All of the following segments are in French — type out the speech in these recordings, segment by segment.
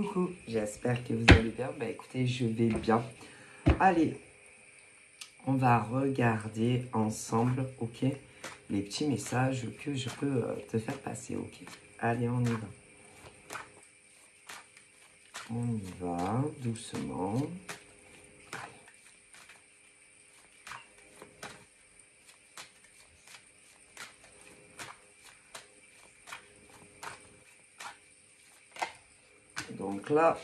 Coucou, j'espère que vous allez bien. Bah écoutez, je vais bien. Allez, on va regarder ensemble, ok, les petits messages que je peux te faire passer, ok. Allez, on y va. On y va, doucement. Donc là,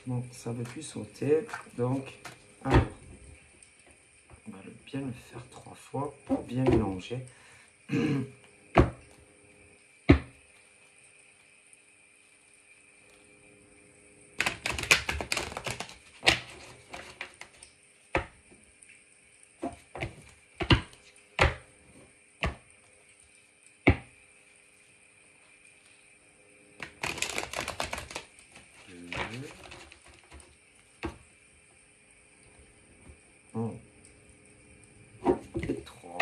bon, ça ne veut plus sauter. Donc, alors, on va bien le faire 3 fois pour bien mélanger. Et 3.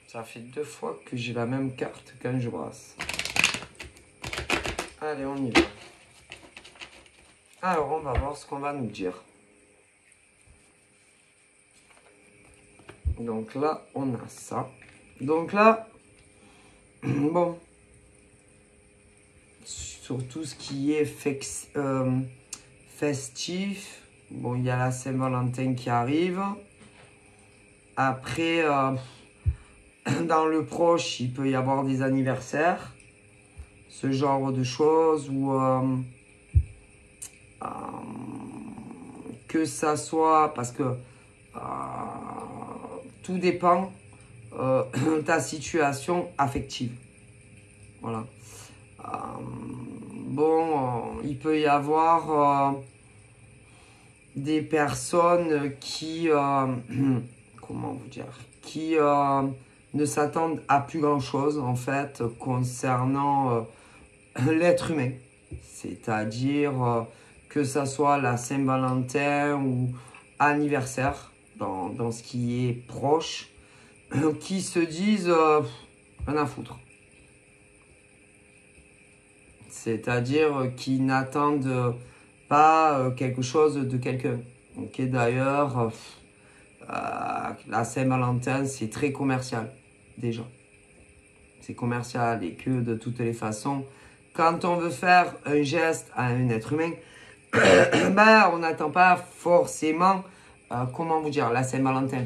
Ça fait 2 fois que j'ai la même carte quand je brasse. Allez, on y va. Alors, on va voir ce qu'on va nous dire. Donc là, on a ça. Donc là, bon, sur tout ce qui est festif, bon, il y a la Saint-Valentin qui arrive. Après, dans le proche, il peut y avoir des anniversaires. Ce genre de choses où que ça soit, parce que tout dépend de ta situation affective. Voilà. Bon, il peut y avoir des personnes qui, comment vous dire, qui ne s'attendent à plus grand chose en fait concernant l'être humain. C'est-à-dire que ça soit la Saint-Valentin ou anniversaire, dans ce qui est proche, qui se disent rien à foutre. C'est-à-dire qui n'attendent pas quelque chose de quelqu'un. Ok, d'ailleurs, la Saint-Valentin, c'est très commercial, déjà. C'est commercial et que de toutes les façons, quand on veut faire un geste à un être humain, ben, on n'attend pas forcément, comment vous dire, la Saint-Valentin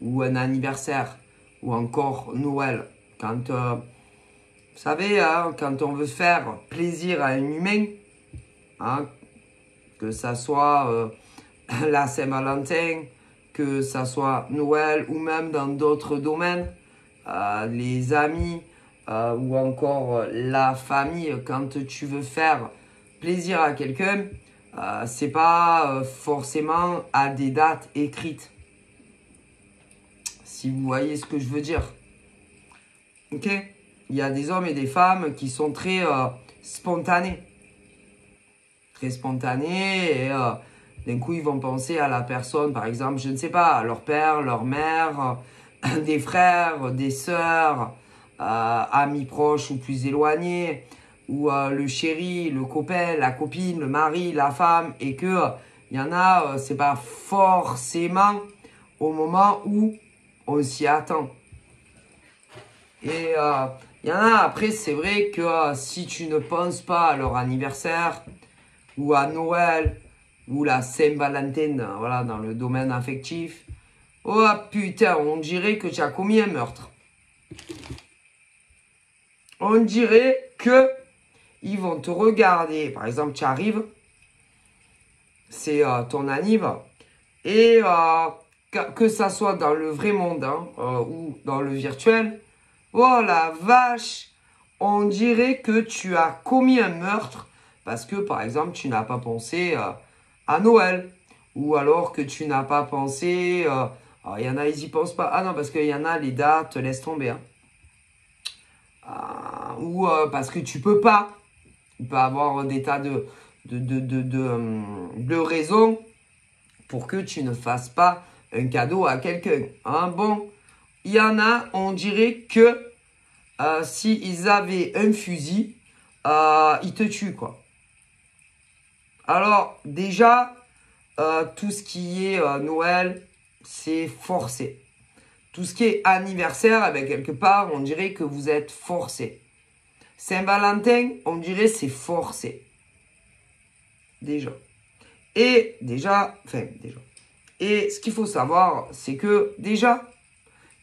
ou un anniversaire ou encore Noël. Quand, vous savez, hein, quand on veut faire plaisir à un humain, hein, que ça soit la Saint-Valentin, que ça soit Noël ou même dans d'autres domaines, les amis ou encore la famille, quand tu veux faire plaisir à quelqu'un, c'est pas forcément à des dates écrites. Si vous voyez ce que je veux dire. Ok? Il y a des hommes et des femmes qui sont très spontanés. Très spontanés et d'un coup ils vont penser à la personne, par exemple, je ne sais pas, à leur père, leur mère, des frères, des sœurs, amis proches ou plus éloignés, ou le chéri, le copain, la copine, le mari, la femme, et que il y en a, c'est pas forcément au moment où on s'y attend. Et il y en a, après, c'est vrai que si tu ne penses pas à leur anniversaire, ou à Noël, ou la Saint-Valentin, voilà, dans le domaine affectif, oh putain, on dirait que tu as commis un meurtre. On dirait que ils vont te regarder. Par exemple, tu arrives, c'est ton anniv, et que ça soit dans le vrai monde hein, ou dans le virtuel, Oh la vache, on dirait que tu as commis un meurtre parce que, par exemple, tu n'as pas pensé à Noël. Ou alors que tu n'as pas pensé... il y en a, ils y pensent pas. Ah non, parce qu'il y en a, les dates, laisse tomber. Hein. Ou parce que tu peux pas. Il peut y avoir des tas de raisons pour que tu ne fasses pas un cadeau à quelqu'un. Hein, bon, il y en a, on dirait que s'ils avaient un fusil, ils te tuent, quoi. Alors, déjà, tout ce qui est Noël, c'est forcé. Tout ce qui est anniversaire, avec quelque part, on dirait que vous êtes forcé. Saint-Valentin, on dirait c'est forcé. Déjà. Et déjà. Et ce qu'il faut savoir, c'est que déjà,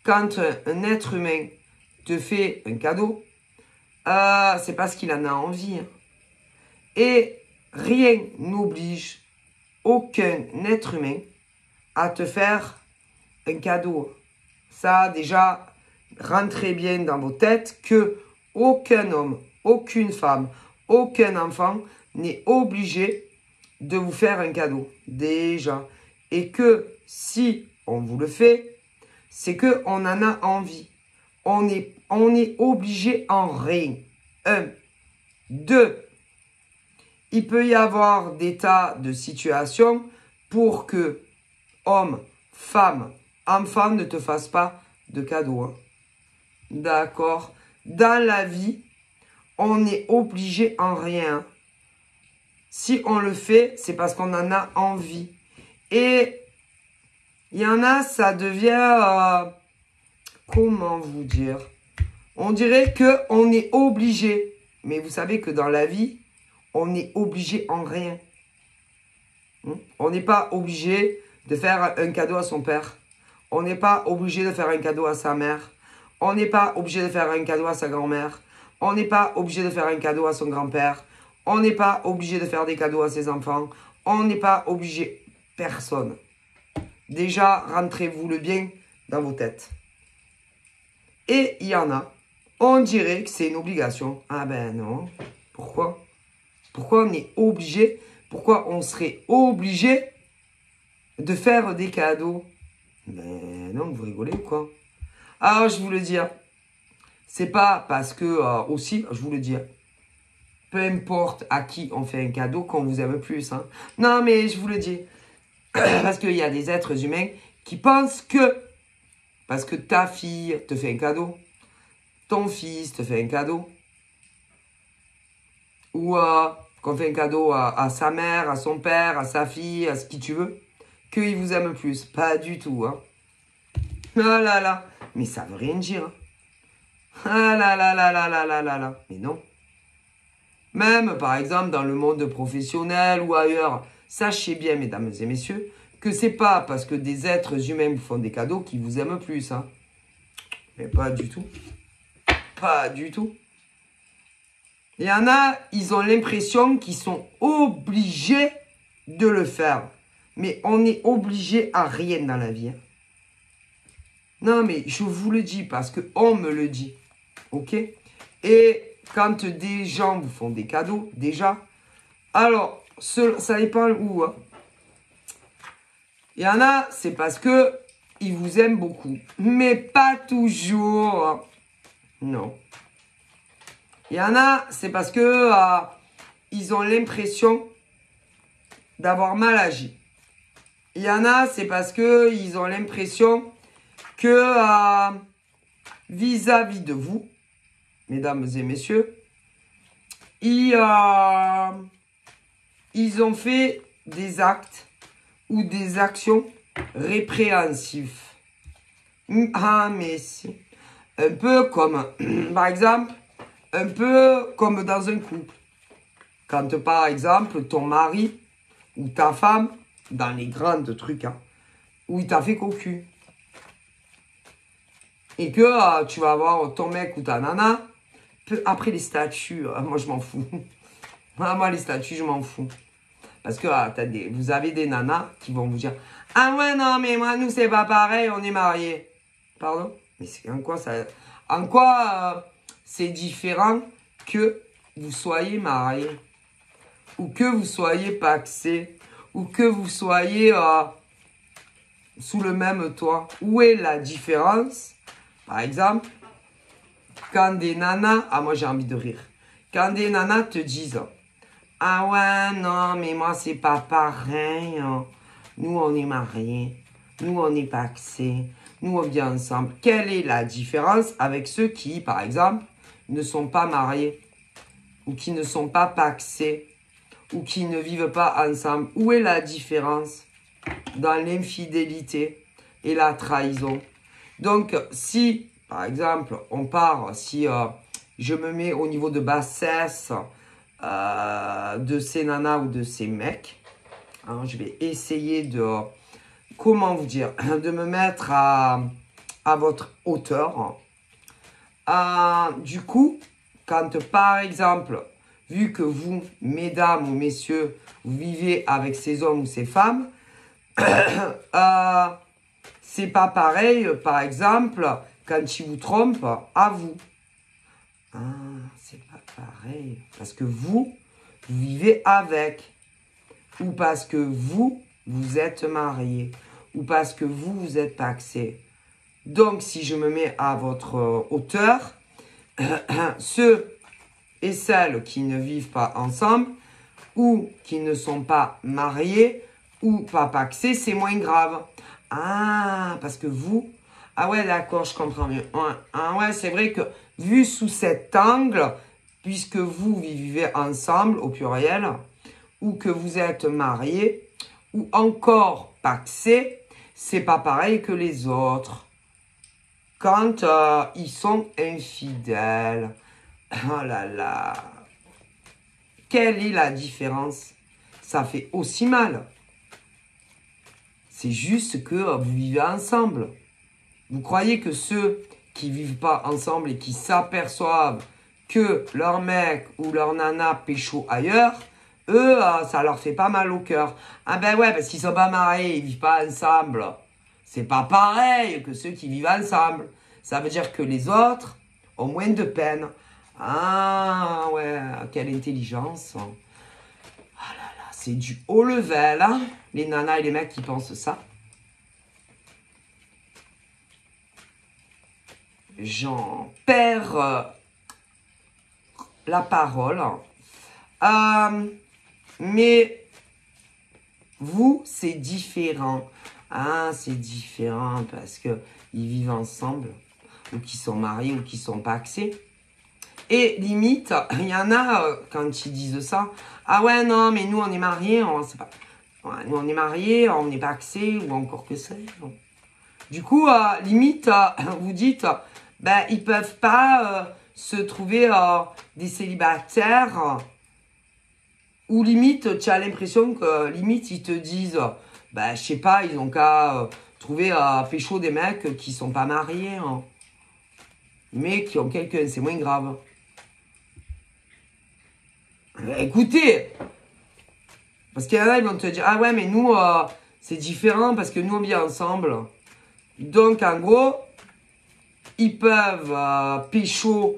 quand un être humain te fait un cadeau, c'est parce qu'il en a envie. Hein. Et rien n'oblige aucun être humain à te faire un cadeau. Ça, déjà, rentrez bien dans vos têtes que aucun homme, aucune femme, aucun enfant n'est obligé de vous faire un cadeau. Déjà. Et que si on vous le fait, c'est qu'on en a envie. On est obligé en rien. Un. Deux. Il peut y avoir des tas de situations pour que hommes, femmes, enfants ne te fassent pas de cadeaux. Hein. D'accord? Dans la vie, on est obligé en rien. Si on le fait, c'est parce qu'on en a envie. Et il y en a, ça devient... comment vous dire? On dirait qu'on est obligé. Mais vous savez que dans la vie, on est obligé en rien. On n'est pas obligé de faire un cadeau à son père. On n'est pas obligé de faire un cadeau à sa mère. On n'est pas obligé de faire un cadeau à sa grand-mère. On n'est pas obligé de faire un cadeau à son grand-père. On n'est pas obligé de faire des cadeaux à ses enfants. On n'est pas obligé. Personne. Déjà, rentrez-vous le bien dans vos têtes. Et il y en a. On dirait que c'est une obligation. Ah ben non. Pourquoi? Pourquoi on est obligé? Pourquoi on serait obligé de faire des cadeaux? Ben non, vous rigolez ou quoi? Alors, je vous le dis, c'est pas parce que, aussi, je vous le dis, peu importe à qui on fait un cadeau qu'on vous aime plus. Hein. Non, mais je vous le dis, parce qu'il y a des êtres humains qui pensent que, parce que ta fille te fait un cadeau, ton fils te fait un cadeau, ou qu'on fait un cadeau à sa mère, à son père, à sa fille, à ce qui tu veux, qu'il vous aime plus. Pas du tout. Hein. Ah là là. Mais ça veut rien dire. Hein. Ah là là là là là là là là. Mais non. Même, par exemple, dans le monde professionnel ou ailleurs, sachez bien, mesdames et messieurs, que c'est pas parce que des êtres humains vous font des cadeaux qu'ils vous aiment plus. Hein. Mais pas du tout. Pas du tout. Il y en a, ils ont l'impression qu'ils sont obligés de le faire. Mais on est obligé à rien dans la vie. Hein. Non, mais je vous le dis parce qu'on me le dit. Ok? Et quand des gens vous font des cadeaux, déjà, alors, ça dépend où. Hein. Il y en a, c'est parce que ils vous aiment beaucoup. Mais pas toujours. Hein. Non. Il y en a, c'est parce que ils ont l'impression d'avoir mal agi. Il y en a, c'est parce que ils ont l'impression que vis-à-vis de vous, mesdames et messieurs, ils ont fait des actes ou des actions répréhensives. Ah, mais si. Un peu comme, par exemple, un peu comme dans un couple. Quand, par exemple, ton mari ou ta femme, dans les grands trucs, hein, où il t'a fait cocu. Et que tu vas avoir ton mec ou ta nana. Après les statuts, moi je m'en fous. Moi les statuts, je m'en fous. Parce que vous avez des nanas qui vont vous dire ah ouais non mais moi nous c'est pas pareil, on est mariés. Pardon? Mais c'est en quoi ça? En quoi c'est différent que vous soyez marié, ou que vous soyez pacsé, ou que vous soyez sous le même toit? Où est la différence? Par exemple, quand des nanas, ah moi j'ai envie de rire, quand des nanas te disent, ah ouais, non, mais moi c'est pas pareil, hein. Nous on est mariés, nous on est pacsés, nous on vit ensemble. Quelle est la différence avec ceux qui, par exemple, ne sont pas mariés, ou qui ne sont pas pacsés, ou qui ne vivent pas ensemble? Où est la différence dans l'infidélité et la trahison? Donc, si, par exemple, on part, si je me mets au niveau de bassesse de ces nanas ou de ces mecs, hein, je vais essayer de, comment vous dire, de me mettre à votre hauteur. Du coup, quand par exemple, vu que vous, mesdames ou messieurs, vous vivez avec ces hommes ou ces femmes, c'est pas pareil, par exemple, quand ils vous trompent à vous. Ah, c'est pas pareil. Parce que vous vivez avec. Ou parce que vous êtes marié. Ou parce que vous êtes pacsé. Donc, si je me mets à votre hauteur, ceux et celles qui ne vivent pas ensemble, ou qui ne sont pas mariés, ou pas pacsés, c'est moins grave. Ah, parce que vous... Ah ouais, d'accord, je comprends mieux. Ouais. Ah ouais, c'est vrai que vu sous cet angle, puisque vous vivez ensemble, au pluriel, ou que vous êtes mariés, ou encore pacsés, c'est pas pareil que les autres. Quand ils sont infidèles. Oh là là. Quelle est la différence? Ça fait aussi mal. C'est juste que vous vivez ensemble. Vous croyez que ceux qui vivent pas ensemble et qui s'aperçoivent que leur mec ou leur nana pécho ailleurs, eux, ça leur fait pas mal au cœur. Ah ben ouais, parce qu'ils sont pas mariés, ils vivent pas ensemble. C'est pas pareil que ceux qui vivent ensemble. Ça veut dire que les autres ont moins de peine. Ah ouais, quelle intelligence. Ah là là, c'est du haut level, hein, les nanas et les mecs qui pensent ça. J'en perds la parole. Mais vous, c'est différent. Ah, c'est différent parce que ils vivent ensemble, ou qui sont mariés, ou qui sont pacsés. Et limite, il y en a, quand ils disent ça, ah ouais, non, mais nous, on est mariés, on sait pas. Ouais, nous, on est mariés, on n'est pacsés, ou encore que ça. Du coup, limite, vous dites, ben, ils peuvent pas se trouver des célibataires, ou limite, tu as l'impression que, limite, ils te disent, ben, je sais pas, ils ont qu'à trouver pécho des mecs qui sont pas mariés, hein, mais qui ont quelqu'un, c'est moins grave. Écoutez, parce qu'il y en a, ils vont te dire, ah ouais, mais nous, c'est différent parce que nous, on vit ensemble. Donc, en gros, ils peuvent pécho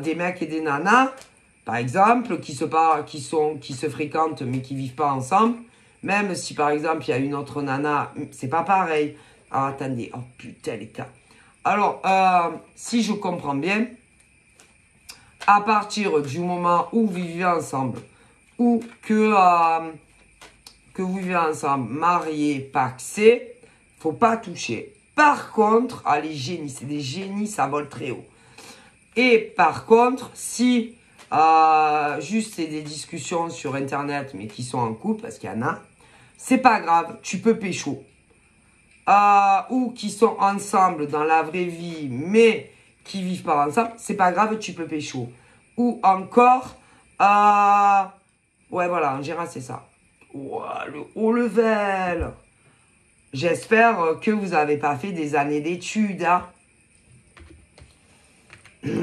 des mecs et des nanas, par exemple, qui se fréquentent mais qui vivent pas ensemble. Même si, par exemple, il y a une autre nana, c'est pas pareil. Ah, attendez, oh putain, les cas. Alors, si je comprends bien, à partir du moment où vous vivez ensemble, ou que vous vivez ensemble, mariés, pacsés, faut pas toucher. Par contre, les génies, c'est des génies, ça vole très haut. Et par contre, si juste c'est des discussions sur Internet, mais qui sont en couple, parce qu'il y en a, c'est pas grave, tu peux pécho. Ou qui sont ensemble dans la vraie vie, mais qui vivent pas ensemble, c'est pas grave, tu peux pécho. Ou encore, ouais voilà, en général c'est ça. Ouah, le haut level. J'espère que vous n'avez pas fait des années d'études, hein.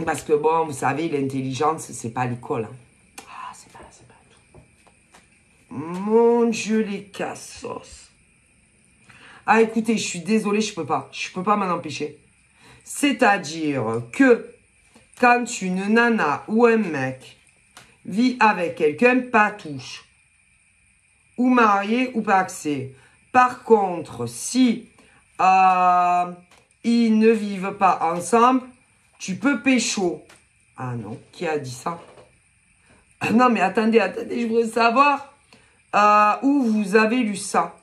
Parce que bon, vous savez, l'intelligence, c'est pas l'école, hein. Ah, c'est pas tout. Mon Dieu, les cassos. Ah, écoutez, je suis désolée, je peux pas m'en empêcher. C'est-à-dire que quand une nana ou un mec vit avec quelqu'un, pas touche, ou marié ou paxé. Par contre, si ils ne vivent pas ensemble, tu peux pécho. Ah non, qui a dit ça? Ah non, mais attendez, je voudrais savoir où vous avez lu ça.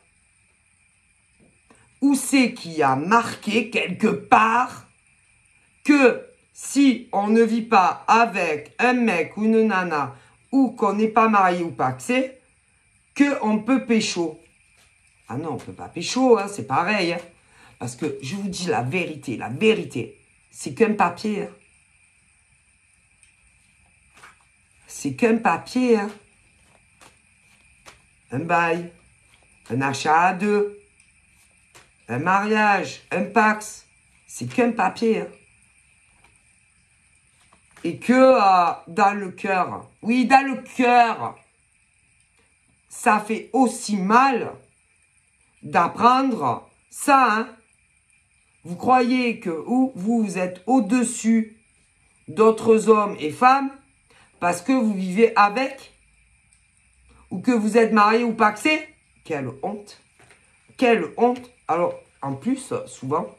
Où c'est qu'il y a marqué quelque part que si on ne vit pas avec un mec ou une nana ou qu'on n'est pas marié ou paxé, qu'on peut pécho. Ah non, on peut pas pécho, hein, c'est pareil. Hein. Parce que je vous dis la vérité, c'est qu'un papier. Hein. C'est qu'un papier. Hein. Un bail, un achat à deux, un mariage, un pax. C'est qu'un papier. Hein. Et que dans le cœur, oui, dans le cœur, ça fait aussi mal d'apprendre ça. Hein. Vous croyez que vous êtes au-dessus d'autres hommes et femmes parce que vous vivez avec ou que vous êtes marié ou paxé? Quelle honte! Quelle honte! Alors, en plus, souvent,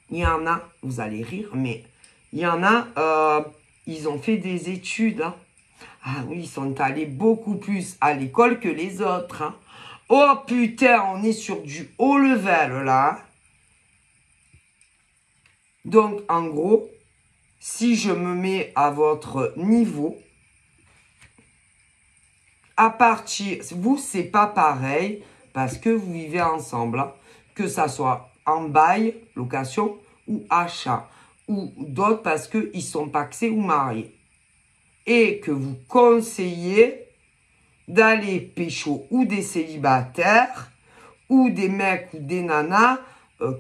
il y en a, vous allez rire, mais il y en a, ils ont fait des études. Hein. Ah oui, ils sont allés beaucoup plus à l'école que les autres. Hein. Oh putain, on est sur du haut level là. Donc, en gros, si je me mets à votre niveau, à partir, vous, c'est pas pareil parce que vous vivez ensemble, hein, que ça soit en bail, location ou achat, ou d'autres parce qu'ils sont paxés ou mariés. Et que vous conseillez d'aller pécho ou des célibataires ou des mecs ou des nanas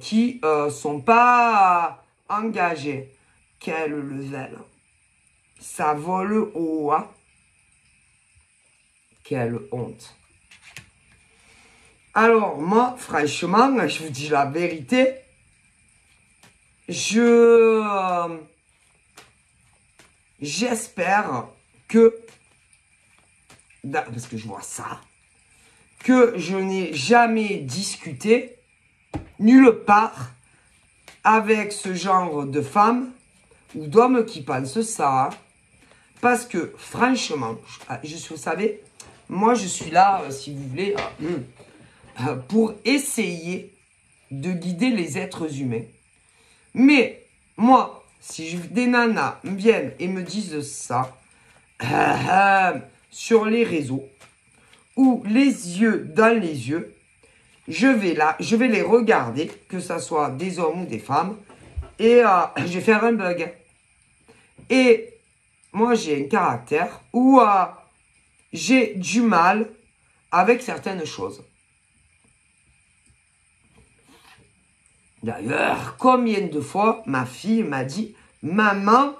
qui sont pas engagés. Quel level! Ça vole haut, hein? Quelle honte! Alors, moi, franchement, je vous dis la vérité, j'espère que, parce que je vois ça, que je n'ai jamais discuté nulle part avec ce genre de femmes ou d'hommes qui pensent ça. Parce que, franchement, vous savez, moi, je suis là, si vous voulez, pour essayer de guider les êtres humains. Mais, moi, si des nanas viennent et me disent ça sur les réseaux, ou les yeux dans les yeux, je vais les regarder, que ce soit des hommes ou des femmes, et je vais faire un bug. Et moi, j'ai un caractère où j'ai du mal avec certaines choses. D'ailleurs, combien de fois ma fille m'a dit « Maman,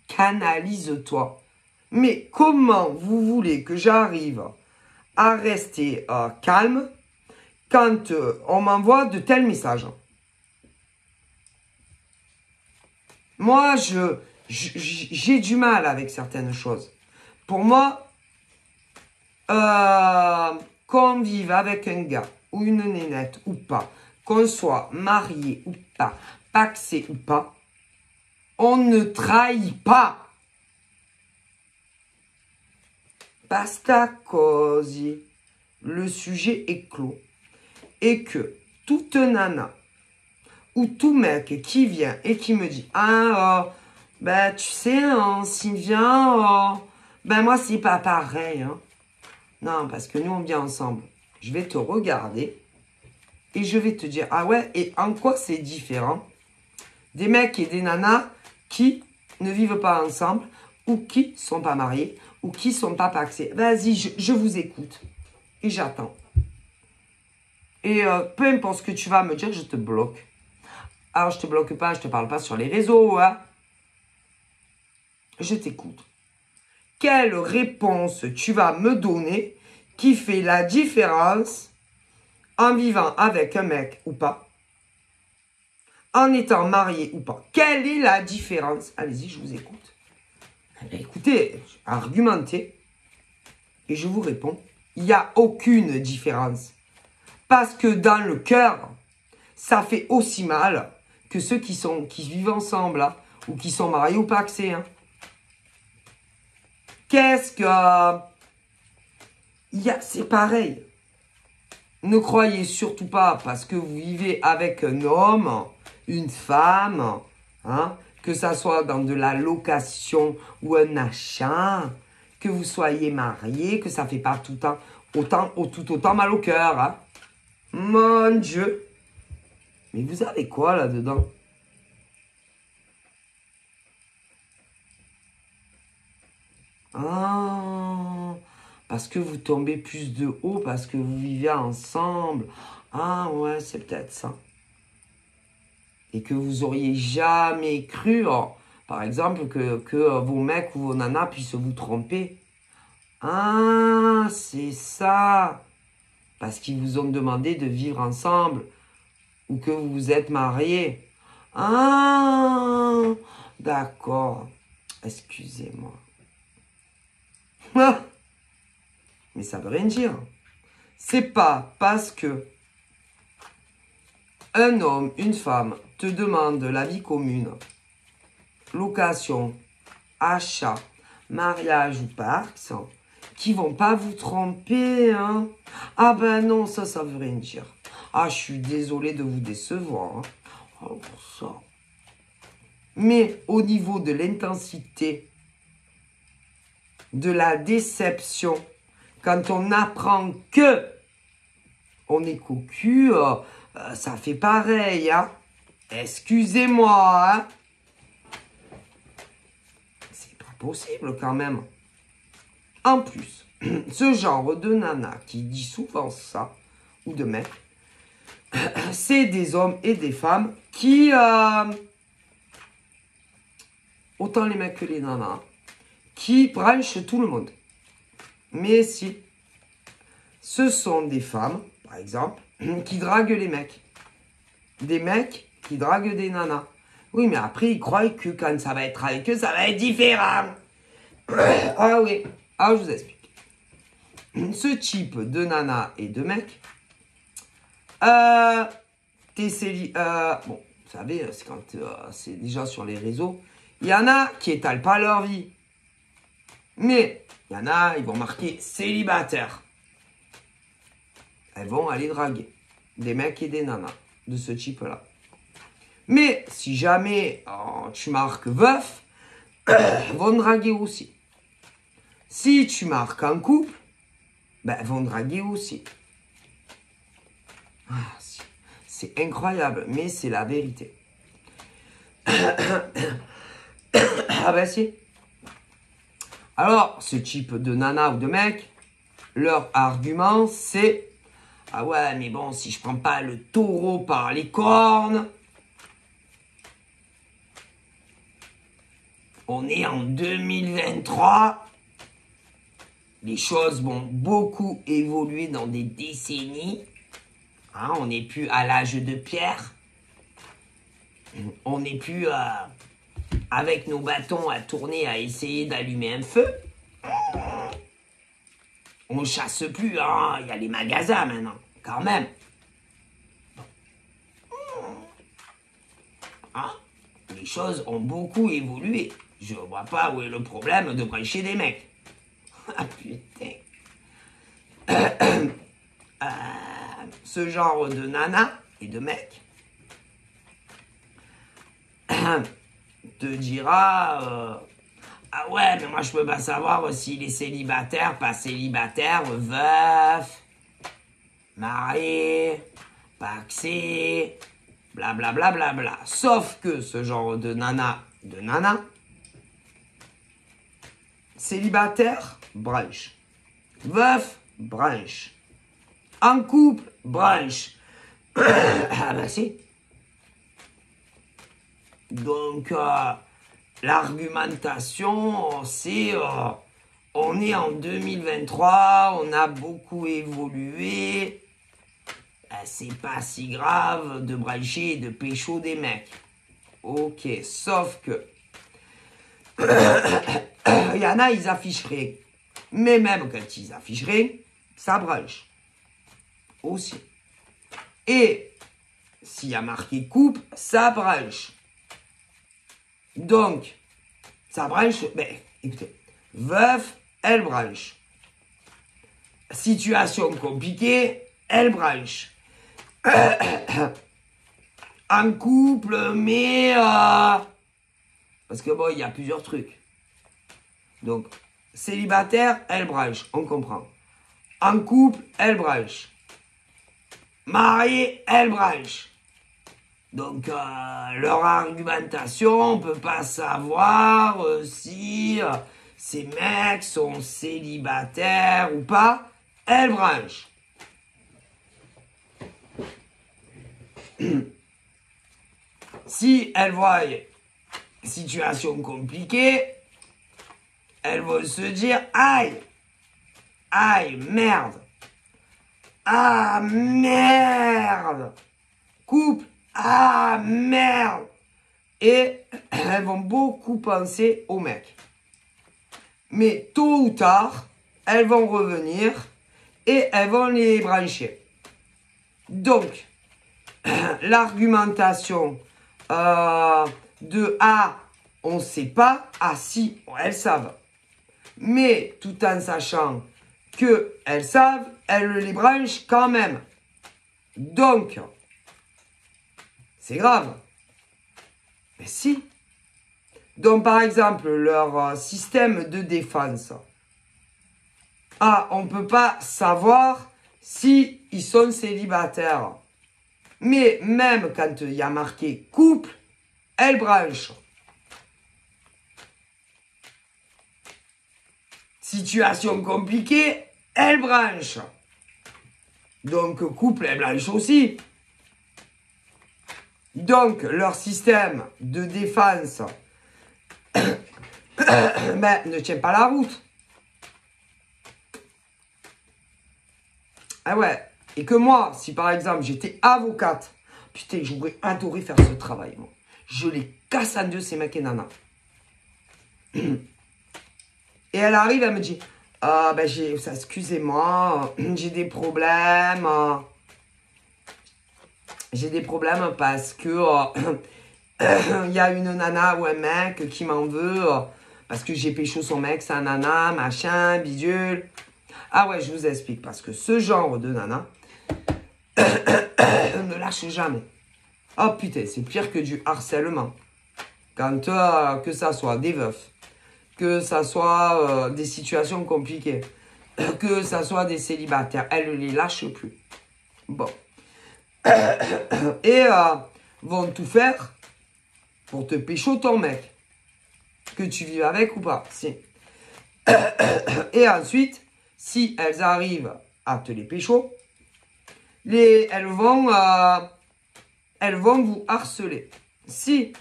canalise-toi ». Mais comment vous voulez que j'arrive à rester calme quand on m'envoie de tels messages? Moi, j'ai du mal avec certaines choses. Pour moi, qu'on vive avec un gars ou une nénette ou pas, qu'on soit marié ou pas, paxé ou pas, on ne trahit pas. Basta così. Le sujet est clos. Et que toute nana ou tout mec qui vient et qui me dit « Ah, ben tu sais, hein, Sylvia, ben moi c'est pas pareil. Hein. » Non, parce que nous on vient ensemble. Je vais te regarder et je vais te dire « Ah ouais, et en quoi c'est différent des mecs et des nanas qui ne vivent pas ensemble ou qui sont pas mariés ou qui sont pas paxés. Vas-y, je vous écoute et j'attends. Et peu importe ce que tu vas me dire, je te bloque. Alors, je te bloque pas, je te parle pas sur les réseaux. Hein. Je t'écoute. Quelle réponse tu vas me donner qui fait la différence en vivant avec un mec ou pas, en étant marié ou pas. Quelle est la différence? Allez-y, je vous écoute. Eh bien, écoutez, argumentez et je vous réponds. Il n'y a aucune différence. Parce que dans le cœur, ça fait aussi mal que ceux qui vivent ensemble, hein, ou qui sont mariés ou pacsés. Hein. Qu'est-ce que... C'est pareil. Ne croyez surtout pas, parce que vous vivez avec un homme, une femme, hein, que ça soit dans de la location ou un achat, que vous soyez marié, que ça fait pas tout autant mal au cœur. Hein. Mon Dieu. Mais vous avez quoi là-dedans? Ah, parce que vous tombez plus de haut, parce que vous vivez ensemble. Ah ouais, c'est peut-être ça. Et que vous auriez jamais cru, par exemple, que vos mecs ou vos nanas puissent vous tromper. Ah, c'est ça. Parce qu'ils vous ont demandé de vivre ensemble. Ou que vous vous êtes mariés. Ah, d'accord. Excusez-moi. Mais ça veut rien dire. C'est pas parce que un homme, une femme te demande la vie commune, location, achat, mariage ou Pacs, qui vont pas vous tromper. Hein. Ah ben non, ça veut rien dire. Ah, je suis désolé de vous décevoir. Hein. Oh, ça. Mais au niveau de l'intensité, de la déception, quand on apprend que on est cocu, ça fait pareil. Hein. Excusez-moi. Hein. C'est pas possible quand même. En plus, ce genre de nana qui dit souvent ça, ou de mec, c'est des hommes et des femmes qui, autant les mecs que les nanas, qui branchent tout le monde. Mais si, ce sont des femmes, par exemple, qui draguent les mecs. Des mecs qui draguent des nanas. Oui, mais après, ils croient que quand ça va être avec eux, ça va être différent. Ah oui, je vous explique. Ce type de nana et de mec, bon, vous savez, c'est quand c'est déjà sur les réseaux, il y en a qui étalent pas leur vie. Mais il y en a, ils vont marquer célibataire. Elles vont aller draguer des mecs et des nanas de ce type-là. Mais si jamais tu marques veuf, vont draguer aussi. Si tu marques en couple, vont draguer aussi. Ah, c'est incroyable, mais c'est la vérité. Ah ben si. Alors, ce type de nana ou de mec, leur argument c'est « Ah ouais, mais bon, si je prends pas le taureau par les cornes, on est en 2023, les choses vont beaucoup évoluer dans des décennies. Hein, on n'est plus à l'âge de pierre. On n'est plus avec nos bâtons à tourner, à essayer d'allumer un feu. On chasse plus, hein. Il y a les magasins maintenant, quand même. Hein, les choses ont beaucoup évolué. Je vois pas où est le problème de brancher des mecs. Ah putain. Ce genre de nana et de mec te dira ah ouais, mais moi je peux pas savoir s'il est célibataire, pas célibataire, veuf, marié, pacsé, blablabla. Bla, bla, bla. Sauf que ce genre de nana, célibataire, branche. Veuf, branche. En couple, branche. Ah bah si. Donc, l'argumentation, c'est on est en 2023, on a beaucoup évolué. c'est pas si grave de brancher et de pécho des mecs. Ok, sauf que il y en a, ils afficheraient. Mais même quand ils afficheraient, ça branche. Aussi. Et s'il y a marqué couple, ça branche. Donc, ça branche. Ben, écoutez, veuf, elle branche. Situation compliquée, elle branche. En couple, mais... parce que bon, il y a plusieurs trucs. Donc, célibataire, elle branche, on comprend. En couple, elle branche. Marié, elle branche. Donc, leur argumentation, on ne peut pas savoir si ces mecs sont célibataires ou pas. Elle branche. Si elles voient situation compliquée, elles vont se dire aïe, aïe, merde, ah merde, couple, ah merde, et elles vont beaucoup penser aux mecs. Mais tôt ou tard, elles vont revenir et elles vont les brancher. Donc, l'argumentation de A, on ne sait pas, ah si, elles savent. Mais tout en sachant qu'elles savent, elles les branchent quand même. Donc, c'est grave. Mais si. Donc, par exemple, leur système de défense. Ah, on ne peut pas savoir si ils sont célibataires. Mais même quand il y a marqué couple, elle branche. Situation compliquée, elle branche. Donc couple, elle branche aussi. Donc leur système de défense ben, ne tient pas la route. Ah ouais. Et que moi, si par exemple j'étais avocate, putain, j'aurais adoré faire ce travail, moi. Je les casse en deux, ces mecs et nanas. Et elle arrive, elle me dit, ben excusez-moi, j'ai des problèmes. J'ai des problèmes parce que il y a une nana ou un mec qui m'en veut parce que j'ai pécho son mec, c'est un nana, machin, bidule. Ah ouais, je vous explique, parce que ce genre de nana ne lâche jamais. Oh putain, c'est pire que du harcèlement. Quand que ça soit des veufs, que ça soit des situations compliquées, que ça soit des célibataires, elle ne les lâche plus. Bon. Et vont tout faire pour te pécho ton mec. Que tu vives avec ou pas. Si. Et ensuite, si elles arrivent à te les pécho, elles vont vous harceler. Si.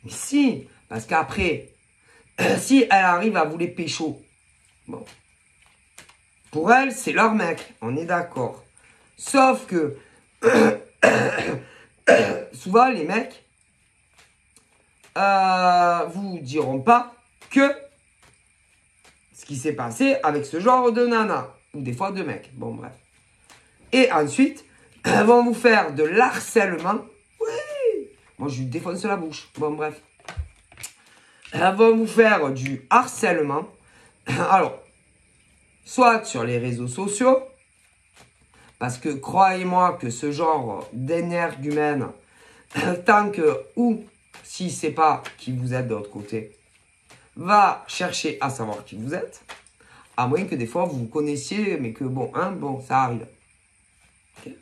Mais si. Parce qu'après, si elles arrivent à vous les pécho, bon. Pour elles, c'est leur mec. On est d'accord. Sauf que souvent, les mecs vous diront pas que ce qui s'est passé avec ce genre de nana. Ou des fois de mecs. Bon, bref. Et ensuite, elles vont vous faire de l'harcèlement. Oui. Moi, je lui défonce la bouche. Bon, bref. Elles vont vous faire du harcèlement. Alors, soit sur les réseaux sociaux, parce que croyez-moi que ce genre d'énergumène, tant que, ou si c'est pas qui vous êtes de l'autre côté, va chercher à savoir qui vous êtes, à moins que des fois vous vous connaissiez, mais que bon, ça arrive. Okay.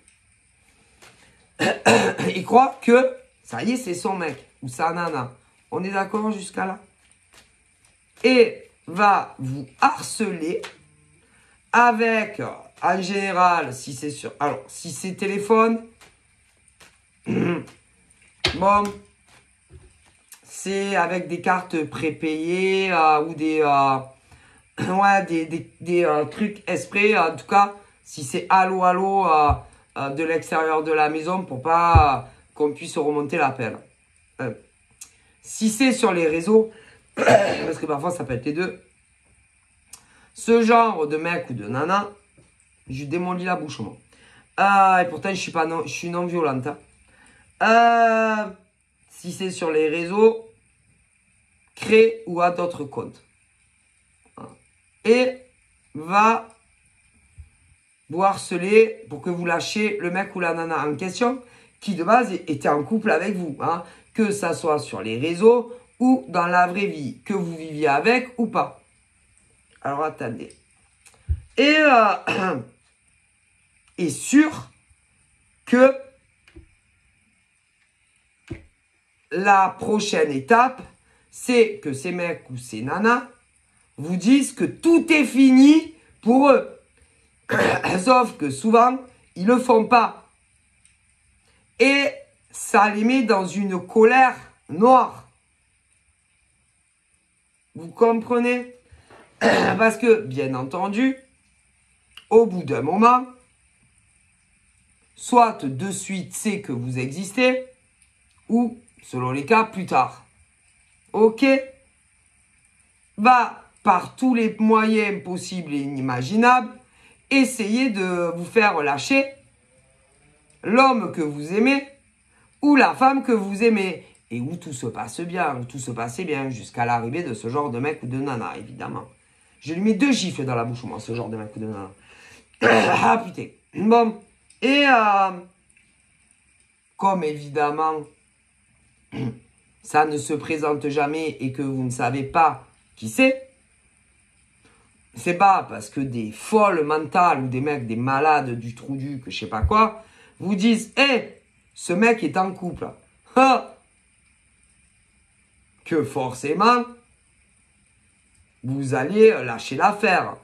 Il croit que, ça y est, c'est son mec, ou sa nana. On est d'accord jusqu'à là? Et va vous harceler avec, en général, si c'est sur... Alors, si c'est téléphone, bon, c'est avec des cartes prépayées ou des trucs exprès. En tout cas, si c'est allô, de l'extérieur de la maison pour pas qu'on puisse remonter l'appel. Si c'est sur les réseaux, parce que parfois ça peut être les deux, ce genre de mec ou de nana, je démolis la bouche, moi. Et pourtant, je suis non violente. Si c'est sur les réseaux, crée ou a d'autres comptes. Et va vous harceler pour que vous lâchiez le mec ou la nana en question qui de base était en couple avec vous. Hein, que ça soit sur les réseaux ou dans la vraie vie, que vous viviez avec ou pas. Alors attendez. Et sûr que la prochaine étape, c'est que ces mecs ou ces nanas vous disent que tout est fini pour eux. Sauf que souvent, ils ne le font pas. Et ça les met dans une colère noire. Vous comprenez? Parce que, bien entendu, au bout d'un moment, soit de suite c'est que vous existez, ou, selon les cas, plus tard. Ok? Va, par tous les moyens possibles et inimaginables, essayer de vous faire lâcher l'homme que vous aimez ou la femme que vous aimez. Et où tout se passe bien, où tout se passait bien, jusqu'à l'arrivée de ce genre de mec ou de nana, évidemment. Je lui mets 2 gifles dans la bouche, moi, ce genre de mec ou de nana. Ah, putain. Bon. Et, comme évidemment, ça ne se présente jamais et que vous ne savez pas qui c'est pas parce que des folles mentales ou des mecs, des malades du trou du que je sais pas quoi, vous disent, ce mec est en couple. Que forcément, vous allez lâcher l'affaire.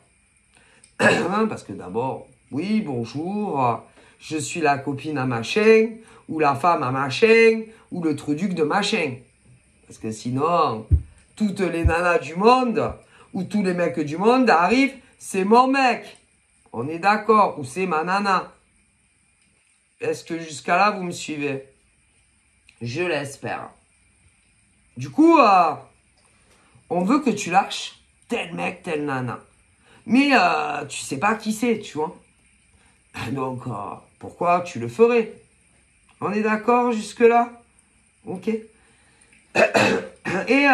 Parce que d'abord, oui, bonjour, je suis la copine à machin, ou la femme à machin, ou le truduc de machin. Parce que sinon, toutes les nanas du monde, ou tous les mecs du monde arrivent, c'est mon mec. On est d'accord, ou c'est ma nana. Est-ce que jusqu'à là, vous me suivez? Je l'espère. Du coup, on veut que tu lâches tel mec, tel nana. Mais tu sais pas qui c'est, tu vois. Donc, pourquoi tu le ferais? On est d'accord jusque-là? Ok. Et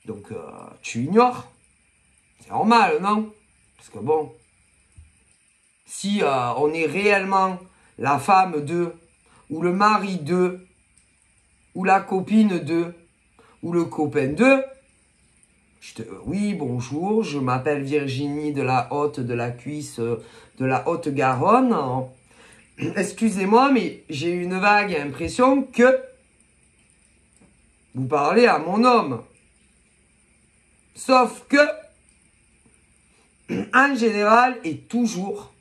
donc, tu ignores. C'est normal, non? Parce que bon, si on est réellement la femme de, ou le mari de, ou la copine de, ou le copain de, oui, bonjour, je m'appelle Virginie de la Haute-Cuisse, de la Haute-Garonne. Excusez-moi, mais j'ai une vague impression que vous parlez à mon homme. Sauf que, en général et toujours,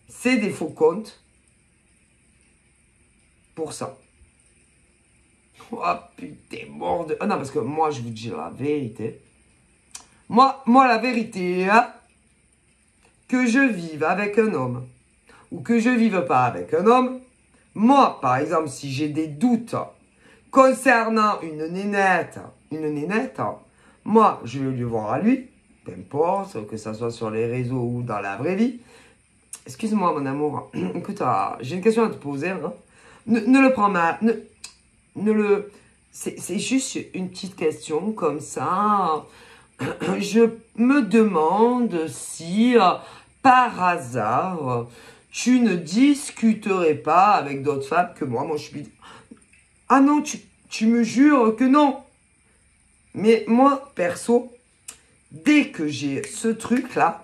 c'est des faux comptes pour ça. Oh putain, mort de... Ah non, parce que moi, je vous dis la vérité. Moi la vérité, hein, que je vive avec un homme ou que je vive pas avec un homme, moi, par exemple, si j'ai des doutes concernant une nénette, moi, je vais lui voir à lui, peu importe, que ça soit sur les réseaux ou dans la vraie vie. Excuse-moi, mon amour. Écoute, j'ai une question à te poser. Hein. Ne le prends mal. C'est juste une petite question comme ça. Je me demande si, par hasard, tu ne discuterais pas avec d'autres femmes que moi. Moi, je suis... Ah non, tu me jures que non. Mais moi, perso, dès que j'ai ce truc-là,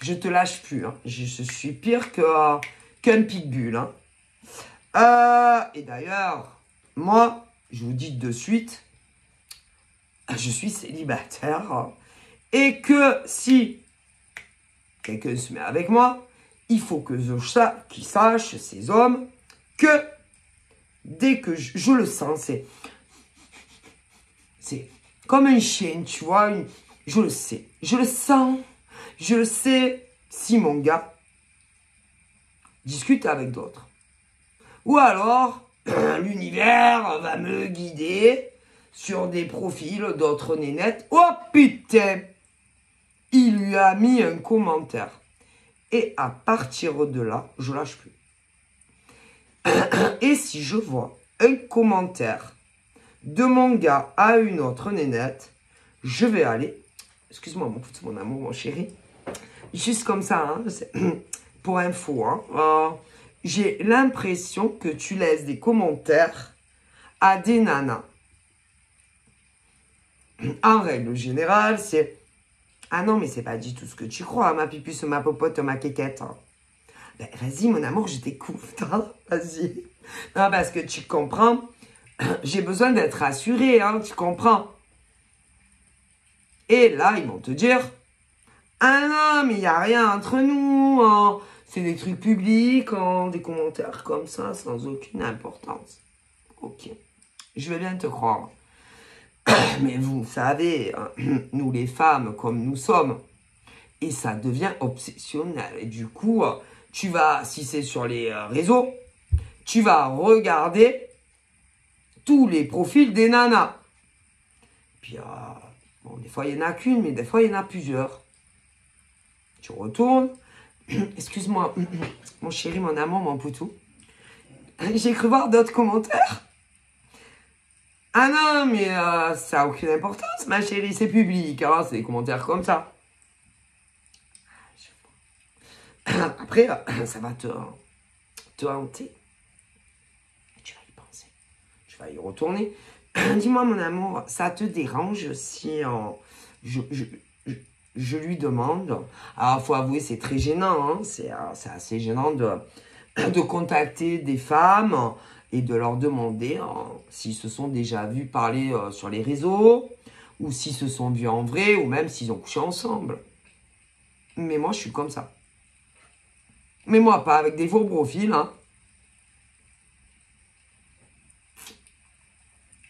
je te lâche plus. Hein. Je suis pire qu'un pitbull. Hein. Et d'ailleurs, moi, je vous dis de suite, je suis célibataire. Et que si quelqu'un se met avec moi, il faut que qu'il sache, ces hommes, que dès que je le sens, c'est comme un chien, tu vois. Je le sais. Je le sens. Je le sais. si mon gars discute avec d'autres. Ou alors, l'univers va me guider sur des profils d'autres nénettes. Oh putain! Il lui a mis un commentaire. Et à partir de là, je lâche plus. Et si je vois un commentaire de mon gars à une autre nénette, je vais aller... Excuse-moi, mon amour, mon chéri. Juste comme ça, hein, pour info. Hein, j'ai l'impression que tu laisses des commentaires à des nanas. En règle générale, c'est... Ah non, mais c'est pas du tout ce que tu crois, ma pipuce, ma popote, ma quéquette. Ben, vas-y, mon amour, je t'écoute. Hein, vas-y. Non, parce que tu comprends, j'ai besoin d'être rassurée, hein, tu comprends. Et là, ils vont te dire, ah non, mais il n'y a rien entre nous, hein. C'est des trucs publics, hein, des commentaires comme ça, sans aucune importance. Ok, je vais bien te croire. Mais vous savez, nous les femmes, comme nous sommes, et ça devient obsessionnel. Et du coup, tu vas, si c'est sur les réseaux, tu vas regarder tous les profils des nanas. Puis, bon, des fois, il n'y en a qu'une, mais des fois, il y en a plusieurs. Tu retournes. Excuse-moi, mon chéri, mon amour, mon poutou. J'ai cru voir d'autres commentaires. Ah non, mais ça n'a aucune importance, ma chérie, c'est public. Hein, c'est des commentaires comme ça. Après, ça va te hanter. Tu vas y penser. Tu vas y retourner. Dis-moi, mon amour, ça te dérange si je lui demande. Alors, il faut avouer, c'est très gênant. Hein, c'est assez gênant de contacter des femmes et de leur demander s'ils se sont déjà vus parler sur les réseaux, ou s'ils se sont vus en vrai, ou même s'ils ont couché ensemble. Mais moi, je suis comme ça. Mais moi, pas avec des faux profils, hein.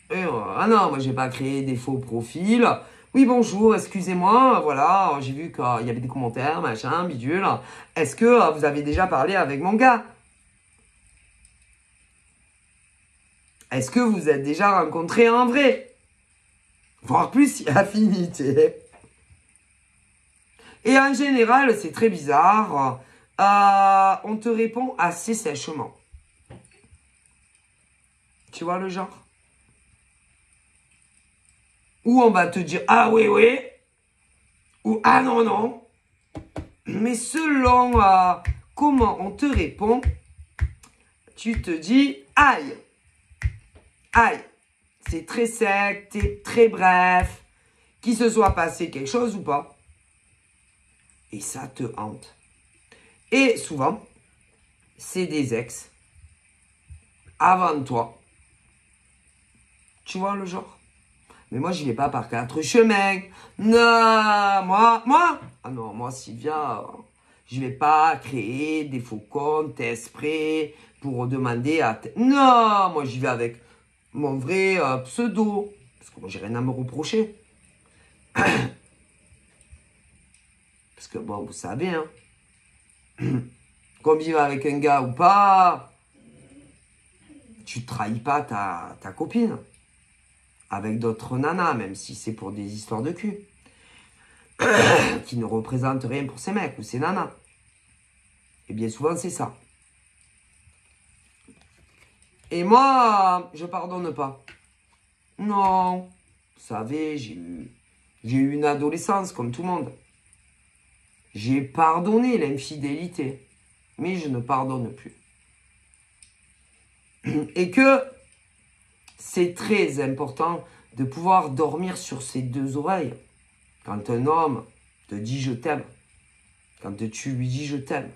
Ah non, moi, j'ai pas créé des faux profils. Oui, bonjour, excusez-moi, voilà, j'ai vu qu'il y avait des commentaires, machin, bidule. Est-ce que vous avez déjà parlé avec mon gars? Est-ce que vous êtes déjà rencontrés en vrai? Voire plus, il y a affinité. Et en général, c'est très bizarre. On te répond assez sèchement. Tu vois le genre? Ou on va te dire « Ah oui, oui » ou « Ah non, non ». Mais selon comment on te répond, tu te dis « Aïe ». Aïe. C'est très sec, très bref. Qu'il se soit passé quelque chose ou pas. Et ça te hante. Et souvent, c'est des ex avant toi. Tu vois le genre? Mais moi, j'y vais pas par 4 chemins. Non, moi. Ah non, moi, Sylvia, je vais pas créer des faux comptes exprès pour demander à... Non, moi, j'y vais avec mon vrai pseudo. Parce que moi, j'ai rien à me reprocher. Parce que, bon, vous savez, hein. Qu'on vive avec un gars ou pas, tu trahis pas ta copine. Avec d'autres nanas, même si c'est pour des histoires de cul. Qui ne représentent rien pour ces mecs ou ces nanas. Et bien souvent, c'est ça. Et moi, je pardonne pas. Non. Vous savez, j'ai eu une adolescence comme tout le monde. J'ai pardonné l'infidélité. Mais je ne pardonne plus. Et que c'est très important de pouvoir dormir sur ses deux oreilles. Quand un homme te dit je t'aime, quand tu lui dis je t'aime,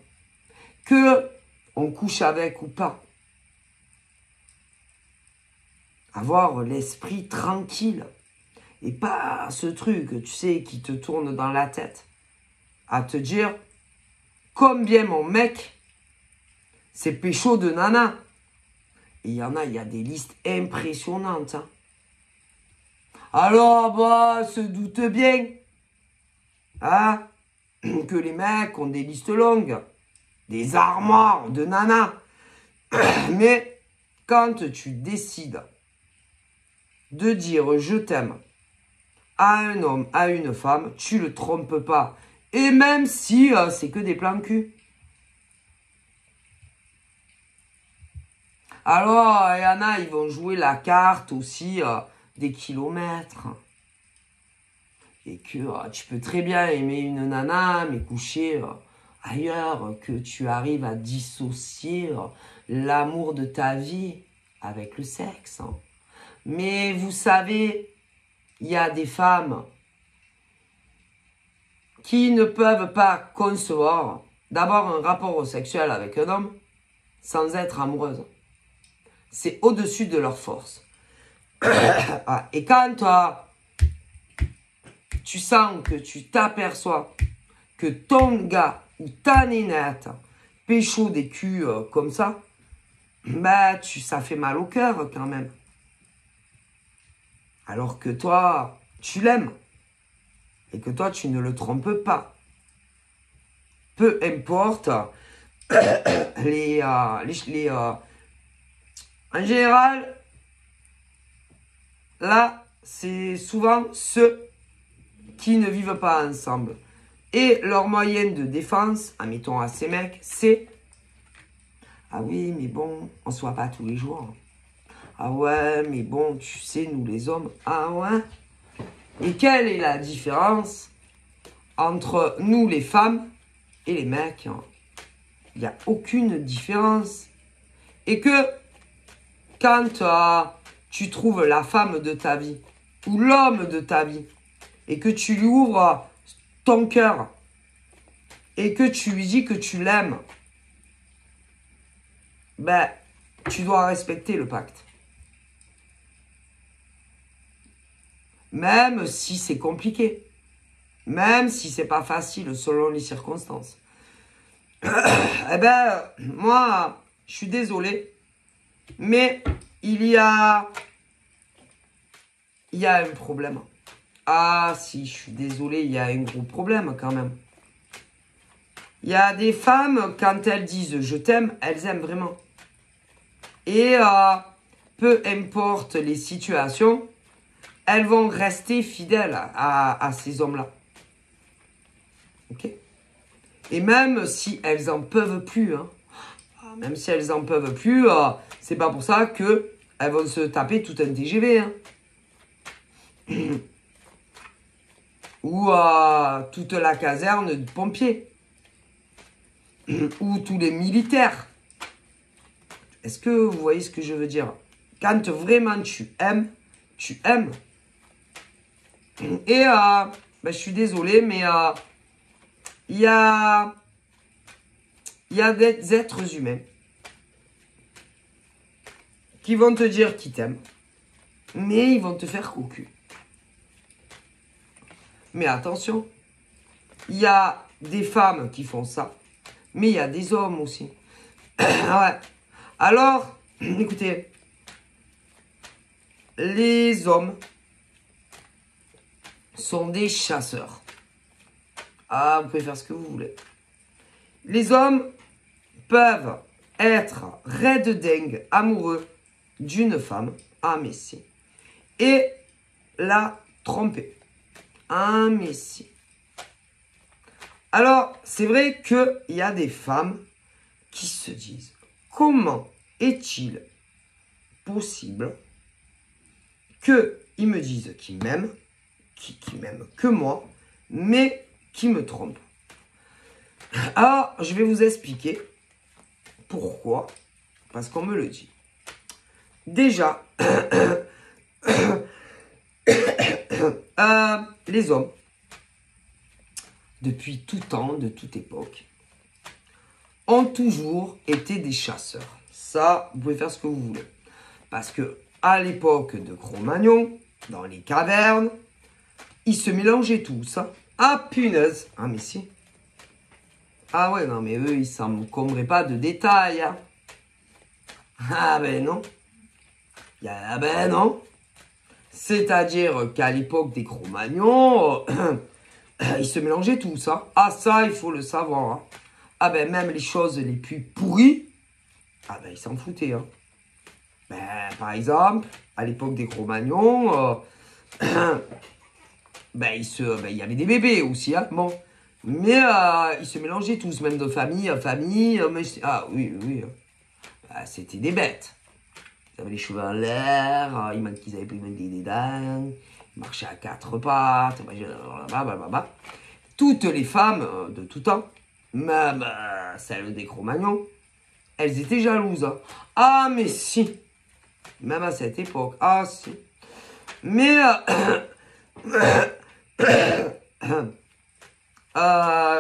que on couche avec ou pas. Avoir l'esprit tranquille et pas ce truc, tu sais, qui te tourne dans la tête. À te dire combien mon mec c'est pécho de nana. Et il y a des listes impressionnantes. Hein. Alors, bah, se doute bien. Hein? que les mecs ont des listes longues, des armoires de nanas. Mais quand tu décides de dire je t'aime à un homme, à une femme, tu le trompes pas. Et même si c'est que des plans cul. Alors, il y en a, ils vont jouer la carte aussi des kilomètres. Et que tu peux très bien aimer une nana, mais coucher ailleurs, que tu arrives à dissocier l'amour de ta vie avec le sexe. Mais vous savez, il y a des femmes qui ne peuvent pas concevoir d'abord un rapport sexuel avec un homme sans être amoureuses. C'est au-dessus de leur force. Et quand tu sens que tu t'aperçois que ton gars ou ta nénette pécho des culs comme ça, bah, ça fait mal au cœur quand même. Alors que toi, tu l'aimes. Et que toi, tu ne le trompes pas. Peu importe en général, là, c'est souvent ceux qui ne vivent pas ensemble. Et leur moyen de défense, admettons à ces mecs, c'est « Ah oui, mais bon, on se voit pas tous les jours. Ah ouais, mais bon, tu sais, nous les hommes, ah ouais. » Et quelle est la différence entre nous les femmes et les mecs? Il n'y a aucune différence. Et que quand tu trouves la femme de ta vie ou l'homme de ta vie et que tu lui ouvres ton cœur et que tu lui dis que tu l'aimes, ben, tu dois respecter le pacte. Même si c'est compliqué. Même si c'est pas facile selon les circonstances. Eh ben, moi, je suis désolé. Mais il y a un problème. Ah si, je suis désolé, il y a un gros problème quand même. Il y a des femmes, quand elles disent « je t'aime », elles aiment vraiment. Et peu importe les situations, elles vont rester fidèles à ces hommes-là. Ok? Et même si elles en peuvent plus, hein, même si elles en peuvent plus, c'est pas pour ça que elles vont se taper tout un TGV. Hein. Ou toute la caserne de pompiers. Ou tous les militaires. Est-ce que vous voyez ce que je veux dire? Quand vraiment tu aimes, tu aimes. Et ben, je suis désolé, mais il y a des êtres humains qui vont te dire qu'ils t'aiment, mais ils vont te faire cocu. Mais attention, il y a des femmes qui font ça, mais il y a des hommes aussi. Ouais. Alors, écoutez, les hommes sont des chasseurs. Ah, vous pouvez faire ce que vous voulez. Les hommes peuvent être raides dingues, amoureux d'une femme, un messie, et la tromper. Un messie. Alors, c'est vrai qu'il y a des femmes qui se disent, comment est-il possible qu'ils me disent qu'ils m'aiment, qui m'aiment que moi, mais qui me trompent? Alors, je vais vous expliquer pourquoi. Parce qu'on me le dit. Déjà, les hommes, depuis tout temps, de toute époque, ont toujours été des chasseurs. Ça, vous pouvez faire ce que vous voulez. Parce que à l'époque de Cro-Magnon, dans les cavernes, ils se mélangeaient tous. Hein. Ah, punaise. Ah, mais si. Ah ouais, non, mais eux, ils s'encombraient pas de détails. Hein. Ah ben non. Ah ben non. C'est-à-dire qu'à l'époque des Cro-Magnons, ils se mélangeaient tous. Hein. Ah, ça, il faut le savoir. Hein. Ah ben, même les choses les plus pourries, ah ben, ils s'en foutaient. Hein. Ben, par exemple, à l'époque des Cro-Magnons, ben, il y avait des bébés aussi. Hein, bon. Mais ils se mélangeaient tous, même de famille à famille. Ah oui, oui. C'était des bêtes. Ils avaient les cheveux en l'air, ils avaient pris des dents, ils marchaient à quatre pattes, blablabla. Toutes les femmes de tout temps, même celles des Cro-Magnons, elles étaient jalouses. Hein. Ah, mais si. Même à cette époque. Ah, si. Mais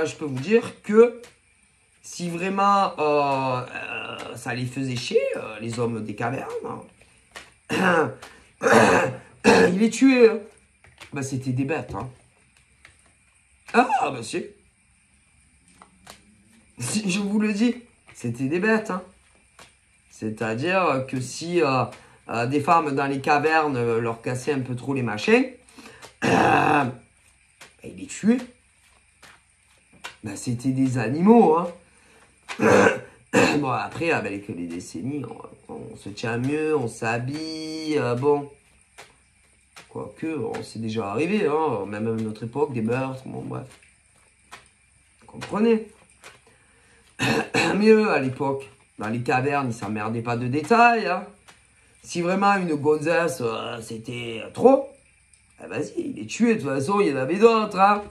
je peux vous dire que si vraiment ça les faisait chier, les hommes des cavernes, ils les tuaient. Hein. Bah, c'était des bêtes. Hein. Ah, bah si. Si je vous le dis, c'était des bêtes. Hein. C'est-à-dire que si des femmes dans les cavernes leur cassaient un peu trop les machins, bah, ils les tuaient. Bah, c'était des animaux. Hein. Bon, après, avec les décennies, on se tient mieux, on s'habille, bon. Quoique, c'est déjà arrivé, hein, même à notre époque, des meurtres, bon, bref. Vous comprenez? Mais eux, à l'époque, dans les cavernes, ils s'emmerdaient pas de détails, hein. Si vraiment une gonzesse, c'était trop, vas-y, il les tuait, de toute façon, il y en avait d'autres, hein.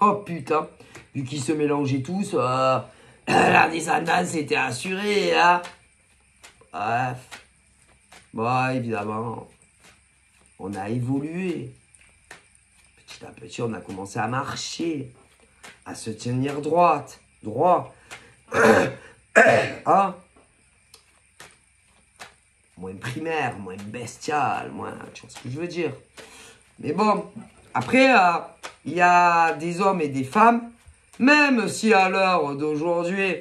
Oh, putain. Vu qu'ils se mélangeaient tous, la descendance était assurée, hein. Bref. Bon, évidemment, on a évolué. Petit à petit, on a commencé à marcher, à se tenir droit. Hein? Moins primaire, moins bestial, moins... Tu vois ce que je veux dire? Mais bon, après, il y a des hommes et des femmes, même si à l'heure d'aujourd'hui...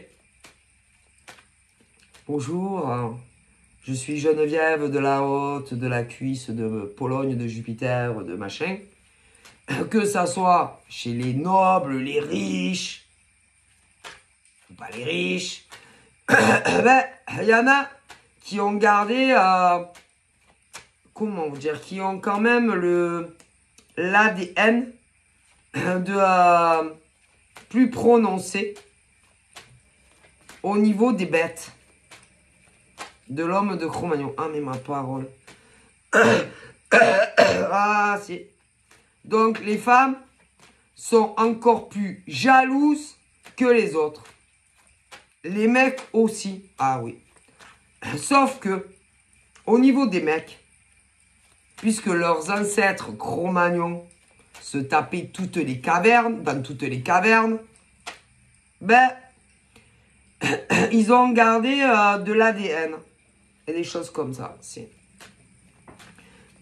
Bonjour, je suis Geneviève de la Haute, de la Cuisse, de Pologne, de Jupiter, de machin. Que ça soit chez les nobles, les riches, ou pas les riches, ben, il y en a qui ont gardé, comment vous dire, qui ont quand même l'ADN de plus prononcé au niveau des bêtes. De l'homme de Cro-Magnon. Ah, mais ma parole. Ah, si. Donc, les femmes sont encore plus jalouses que les autres. Les mecs aussi. Ah oui. Sauf que, au niveau des mecs, puisque leurs ancêtres Cro-Magnons se tapaient toutes les cavernes, dans toutes les cavernes, ben, ils ont gardé de l'ADN. Et des choses comme ça.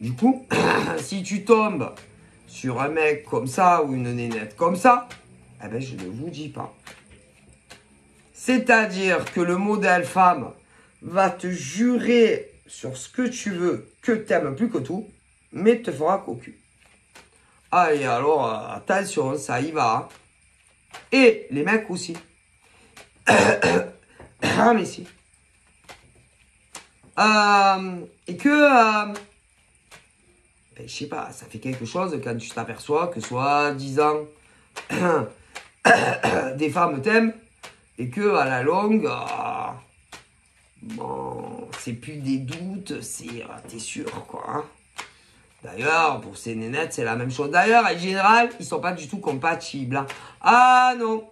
Du coup, si tu tombes sur un mec comme ça ou une nénette comme ça, eh ben, je ne vous dis pas. C'est-à-dire que le modèle femme va te jurer sur ce que tu veux, que t'aimes plus que tout, mais te fera cocu. Ah, et alors, attention, ça y va. Hein. Et les mecs aussi. Ah, mais si. Et que, ben, je sais pas, ça fait quelque chose quand tu t'aperçois que soi-disant des femmes t'aiment et que à la longue, bon, c'est plus des doutes, c'est t'es sûr quoi. Hein. D'ailleurs, pour ces nénettes, c'est la même chose. D'ailleurs, en général, ils sont pas du tout compatibles. Hein. Ah non,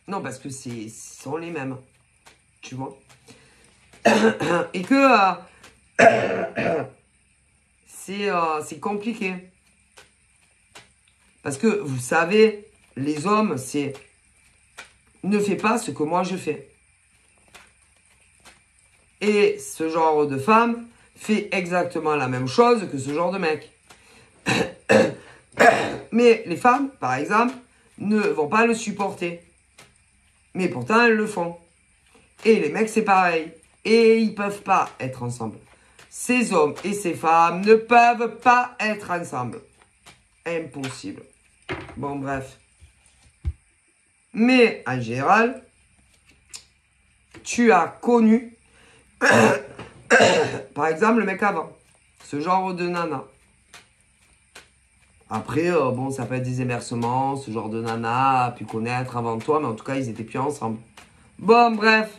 non parce que sont les mêmes, tu vois. Et que c'est compliqué. Parce que, vous savez, les hommes, c'est... Ne fais pas ce que moi je fais. Et ce genre de femme fait exactement la même chose que ce genre de mec. Mais les femmes, par exemple, ne vont pas le supporter. Mais pourtant, elles le font. Et les mecs, c'est pareil. Et ils ne peuvent pas être ensemble. Ces hommes et ces femmes ne peuvent pas être ensemble. Impossible. Bon, bref. Mais, en général, tu as connu, par exemple, le mec avant. Ce genre de nana. Après, bon, ça peut être des émersements, ce genre de nana a pu connaître avant toi, mais en tout cas, ils étaient plus ensemble. Bon, bref.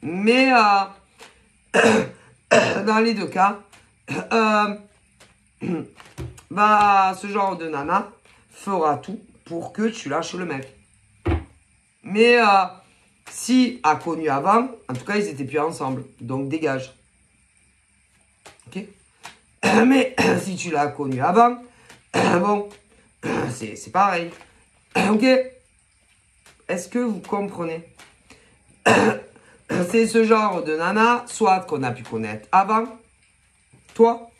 Mais, dans les deux cas, bah, ce genre de nana fera tout pour que tu lâches le mec. Mais si a connu avant, en tout cas, ils étaient plus ensemble. Donc, dégage. Ok. Mais si tu l'as connu avant, bon, c'est pareil. Ok. Est-ce que vous comprenez? C'est ce genre de nana, soit qu'on a pu connaître avant, toi,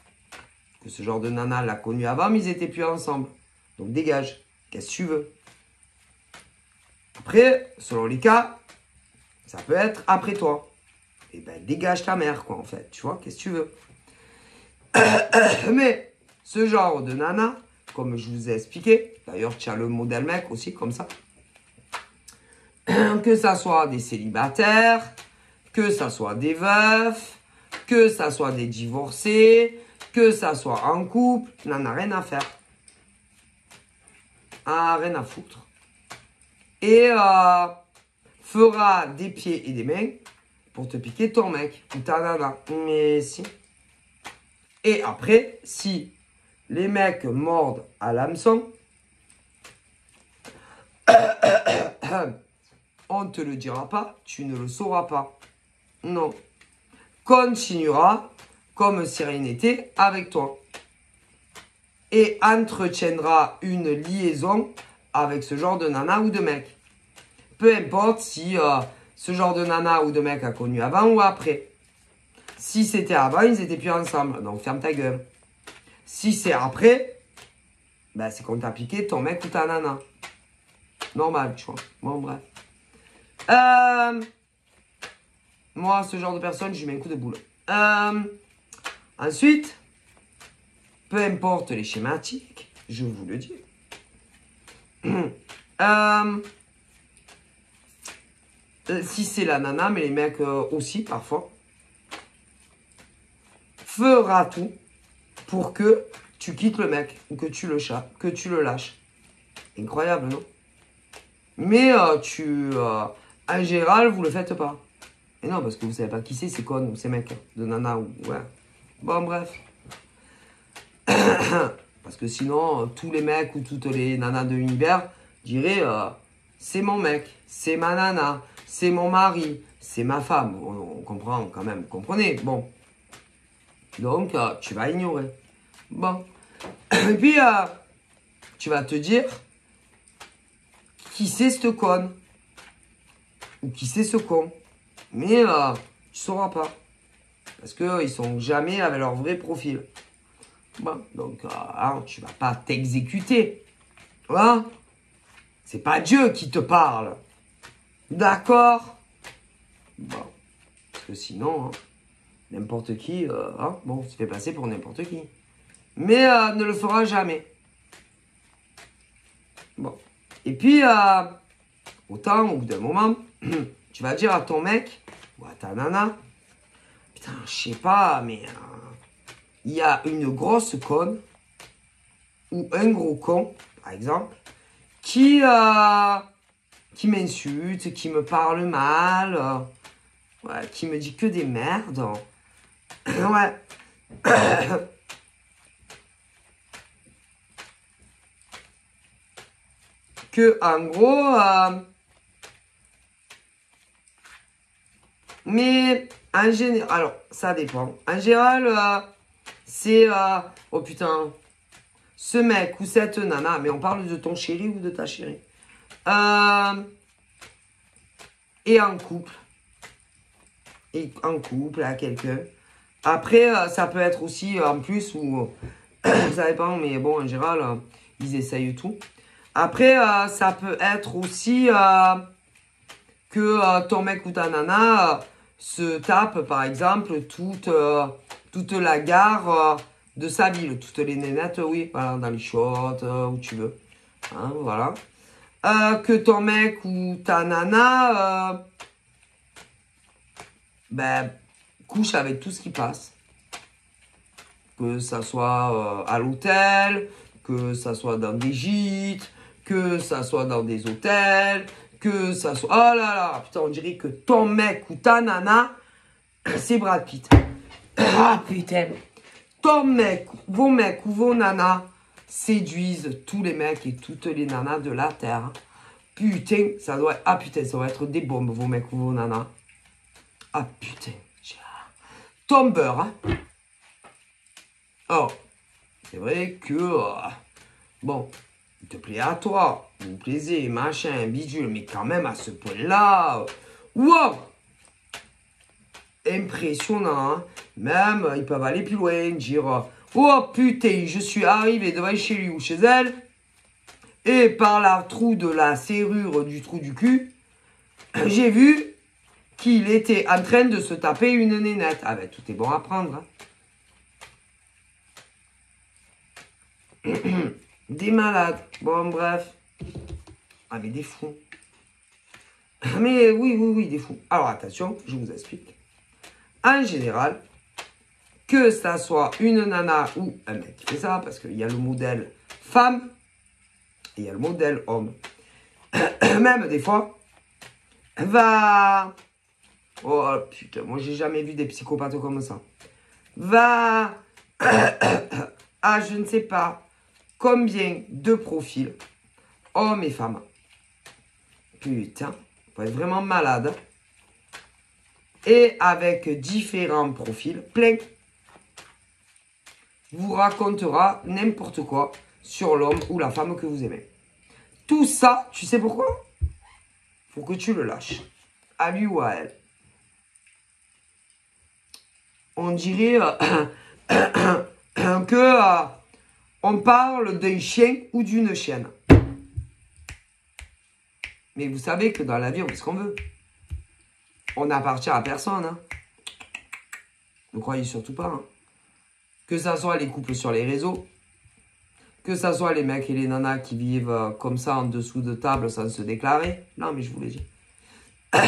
que ce genre de nana l'a connu avant, mais ils étaient plus ensemble. Donc dégage. Qu'est-ce que tu veux? Après, selon les cas, ça peut être après toi. Et ben dégage ta mère, quoi, en fait. Tu vois, qu'est-ce que tu veux? Mais ce genre de nana, comme je vous ai expliqué, d'ailleurs, tu as le modèle mec aussi, comme ça. Que ça soit des célibataires, que ça soit des veufs, que ça soit des divorcés, que ça soit en couple, n'en a rien à faire. Ah, rien à foutre. Et fera des pieds et des mains pour te piquer ton mec ou ta nana. Mais si. Et après, si les mecs mordent à l'hameçon, on ne te le dira pas, tu ne le sauras pas. Non. Continuera comme si rien n'était avec toi. Et entretiendra une liaison avec ce genre de nana ou de mec. Peu importe si ce genre de nana ou de mec a connu avant ou après. Si c'était avant, ils étaient plus ensemble. Donc ferme ta gueule. Si c'est après, ben, c'est qu'on t'a piqué ton mec ou ta nana. Normal, tu vois. Bon, bref. Moi, ce genre de personne, je lui mets un coup de boule. Ensuite, peu importe les schématiques, je vous le dis. Si c'est la nana, mais les mecs aussi, parfois, fera tout pour que tu quittes le mec ou que tu le lâches. Incroyable, non? Mais en général, vous le faites pas. Et non, parce que vous savez pas qui c'est con, ou ces mecs de nana ou ouais. Bon, bref. Parce que sinon, tous les mecs ou toutes les nanas de l'univers diraient c'est mon mec, c'est ma nana, c'est mon mari, c'est ma femme. On comprend quand même, vous comprenez? Bon. Donc, tu vas ignorer. Bon. Et puis, tu vas te dire qui c'est cette conne ou qui c'est ce con. Mais tu sauras pas. Parce qu'ils sont jamais avec leur vrai profil. Bon, donc, tu vas pas t'exécuter. Hein? C'est pas Dieu qui te parle. D'accord? Bon. Parce que sinon, hein, n'importe qui, bon, se fait passer pour n'importe qui. Mais ne le fera jamais. Bon. Et puis, autant, au bout d'un moment, tu vas dire à ton mec ou à ta nana, putain, je sais pas, mais il y a une grosse conne ou un gros con, par exemple, qui m'insulte, qui me parle mal, ouais, qui me dit que des merdes. Ouais. Que, en gros, mais en général, alors, ça dépend. En général, c'est, oh putain, ce mec ou cette nana, mais on parle de ton chéri ou de ta chérie, et en couple. Et en couple à quelqu'un. Après, ça peut être aussi en plus, ou ça dépend, mais bon, en général, ils essayent tout. Après, ça peut être aussi que ton mec ou ta nana se tape, par exemple, toute la gare de sa ville. Toutes les nénettes, oui, voilà, dans les chiottes, où tu veux. Hein, voilà. Que ton mec ou ta nana ben, couche avec tout ce qui passe. Que ça soit à l'hôtel, que ça soit dans des gîtes, que ça soit dans des hôtels, que ça soit... Oh là là, putain, on dirait que ton mec ou ta nana, c'est Brad Pitt. Ah putain. Ton mec, vos mecs ou vos nanas séduisent tous les mecs et toutes les nanas de la Terre. Putain, ça doit... Ah putain, ça doit être des bombes, vos mecs ou vos nanas. Ah putain. Ton beurre, hein. Oh, c'est vrai que... bon, il te plaît à toi, vous plaisez, machin, bidule, mais quand même à ce point-là... wow! Impressionnant, hein. Même, ils peuvent aller plus loin, dire... oh putain, je suis arrivé devant chez lui ou chez elle, et par la trou de la serrure du trou du cul, j'ai vu qu'il était en train de se taper une nénette. Ah ben, tout est bon à prendre, hein. Des malades. Bon, bref. Ah, mais des fous. Mais oui, des fous. Alors, attention, je vous explique. En général, que ça soit une nana ou un mec qui fait ça, parce qu'il y a le modèle femme et il y a le modèle homme. Même des fois, va... oh putain, moi j'ai jamais vu des psychopathes comme ça. Va... ah, je ne sais pas combien de profils, hommes et femmes. Putain, faut être vraiment malade. Et avec différents profils, plein, vous racontera n'importe quoi sur l'homme ou la femme que vous aimez. Tout ça, tu sais pourquoi? Faut que tu le lâches. À lui ou à elle. On dirait que on parle d'un chien ou d'une chienne. Mais vous savez que dans la vie, on fait ce qu'on veut. On n'appartient à personne. Hein. Ne croyez surtout pas. Hein. Que ça soit les couples sur les réseaux, que ça soit les mecs et les nanas qui vivent comme ça en dessous de table sans se déclarer. Non, mais je vous l'ai dit.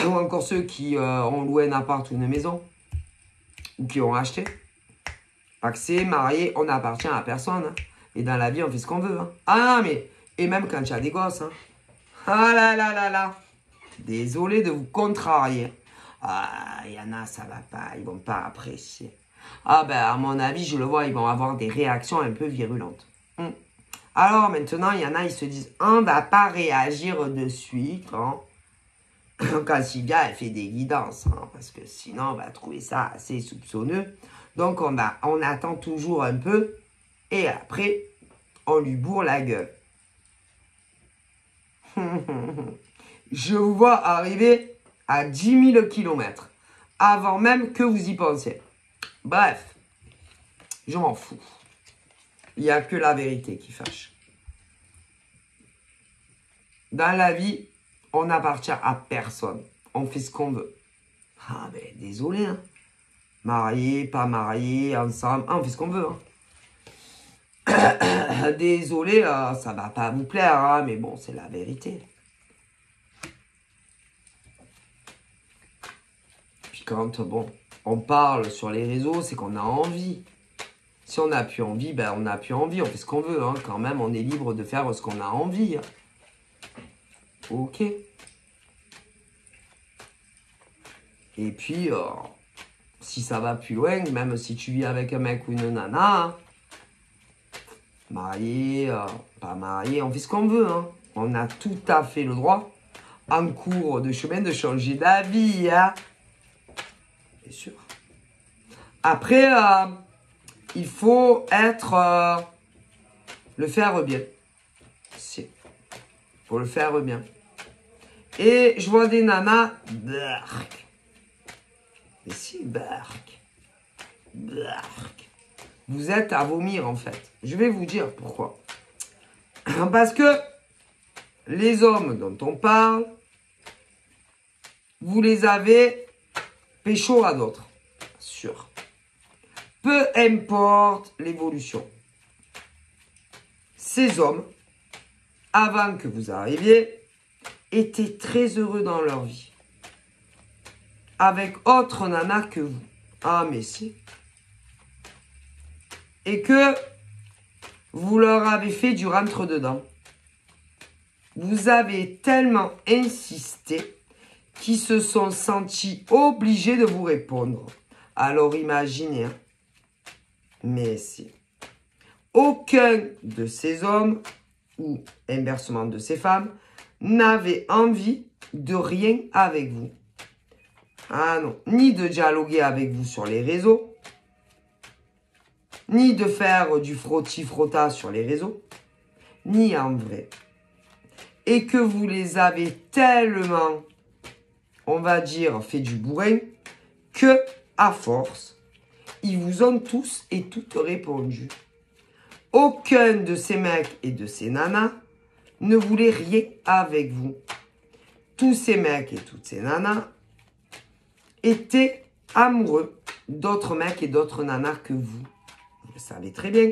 Ou encore ceux qui ont loué un appart ou une maison. Ou qui ont acheté. Paxé, marié, on n'appartient à personne. Hein. Et dans la vie, on fait ce qu'on veut. Hein. Ah, mais... et même quand tu as des gosses. Hein. Ah là là là là. Désolé de vous contrarier. Ah, il y en a, ça va pas. Ils vont pas apprécier. Ah ben, à mon avis, je le vois, ils vont avoir des réactions un peu virulentes. Alors, maintenant, il y en a, ils se disent, on va pas réagir de suite quand Sylvia, elle fait des guidances. Hein, parce que sinon, on va trouver ça assez soupçonneux. Donc, on attend toujours un peu. Et après, on lui bourre la gueule. Je vous vois arriver à 10 000 km. Avant même que vous y pensiez. Bref. Je m'en fous. Il n'y a que la vérité qui fâche. Dans la vie, on n'appartient à personne. On fait ce qu'on veut. Ah ben, désolé. Hein. Marié, pas marié, ensemble. Ah, on fait ce qu'on veut. Hein. Désolé, ça va pas vous plaire. Hein, mais bon, c'est la vérité. Puis quand, bon, on parle sur les réseaux, c'est qu'on a envie. Si on n'a plus envie, ben on n'a plus envie. On fait ce qu'on veut. Hein. Quand même, on est libre de faire ce qu'on a envie. Hein. Ok. Et puis, si ça va plus loin, même si tu vis avec un mec ou une nana, hein, marié, pas marié, on fait ce qu'on veut. Hein. On a tout à fait le droit, en cours de chemin, de changer d'avis. Hein. Bien sûr. Après, il faut être... le faire bien. Si. Il faut le faire bien. Et je vois des nanas... Bark. Mais si, bark. Bark. Vous êtes à vomir, en fait. Je vais vous dire pourquoi. Parce que les hommes dont on parle, vous les avez pécho à d'autres. Sûr. Peu importe l'évolution. Ces hommes avant que vous arriviez, étaient très heureux dans leur vie. Avec autre nana que vous. Ah, mais si. Et que vous leur avez fait du rentre-dedans. Vous avez tellement insisté qu'ils se sont sentis obligés de vous répondre. Alors imaginez, hein. Mais si. Aucun de ces hommes, ou inversement de ces femmes, n'avait envie de rien avec vous. Ah non, ni de dialoguer avec vous sur les réseaux, ni de faire du frotti-frotta sur les réseaux, ni en vrai. Et que vous les avez tellement, on va dire, fait du bourrin, que, à force, ils vous ont tous et toutes répondu. Aucun de ces mecs et de ces nanas ne voulait rien avec vous. Tous ces mecs et toutes ces nanas étaient amoureux d'autres mecs et d'autres nanas que vous. Vous le savez très bien.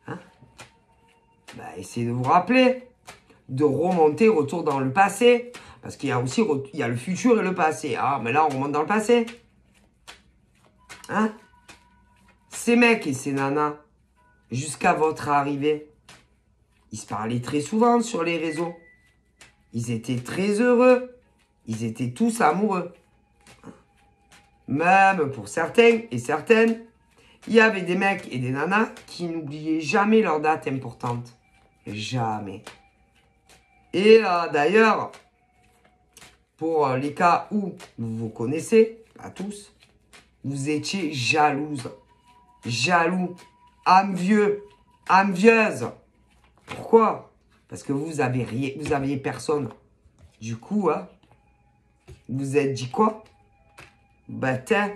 Hein? Essayez de vous rappeler, de remonter, retour dans le passé. Parce qu'il y a aussi le futur et le passé. Ah, mais là, on remonte dans le passé. Hein? Ces mecs et ces nanas, jusqu'à votre arrivée, ils se parlaient très souvent sur les réseaux. Ils étaient très heureux. Ils étaient tous amoureux. Même pour certains et certaines, il y avait des mecs et des nanas qui n'oubliaient jamais leur date importante. Jamais. Et d'ailleurs, pour les cas où vous vous connaissez, pas tous, vous étiez jalouse. Jaloux. Envieux. Envieuse. Pourquoi? Parce que vous aviez personne. Du coup, hein, vous êtes dit quoi? Ben, tiens,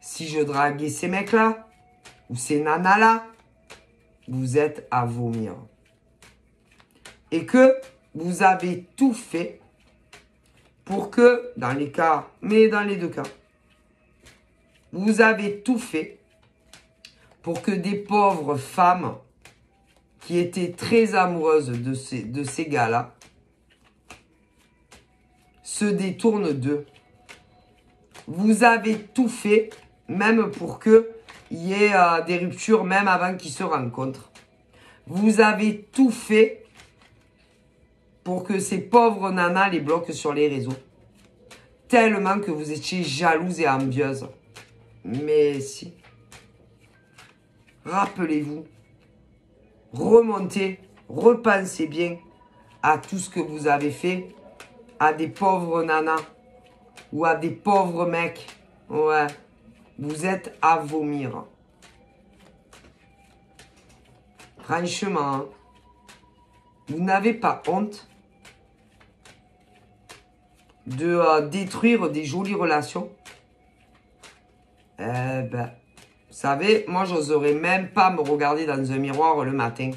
si je draguais ces mecs-là, ou ces nanas-là, vous êtes à vomir. Et que vous avez tout fait pour que, dans les cas, mais dans les deux cas, vous avez tout fait pour que des pauvres femmes qui étaient très amoureuses de ces gars-là se détournent d'eux. Vous avez tout fait, même pour qu'il y ait des ruptures, même avant qu'ils se rencontrent. Vous avez tout fait pour que ces pauvres nanas les bloquent sur les réseaux. Tellement que vous étiez jalouse et envieuse. Mais si. Rappelez-vous. Remontez, repensez bien à tout ce que vous avez fait à des pauvres nanas ou à des pauvres mecs. Ouais, vous êtes à vomir. Franchement, hein, vous n'avez pas honte de détruire des jolies relations? Eh ben, vous savez, moi, j'oserais même pas me regarder dans un miroir le matin.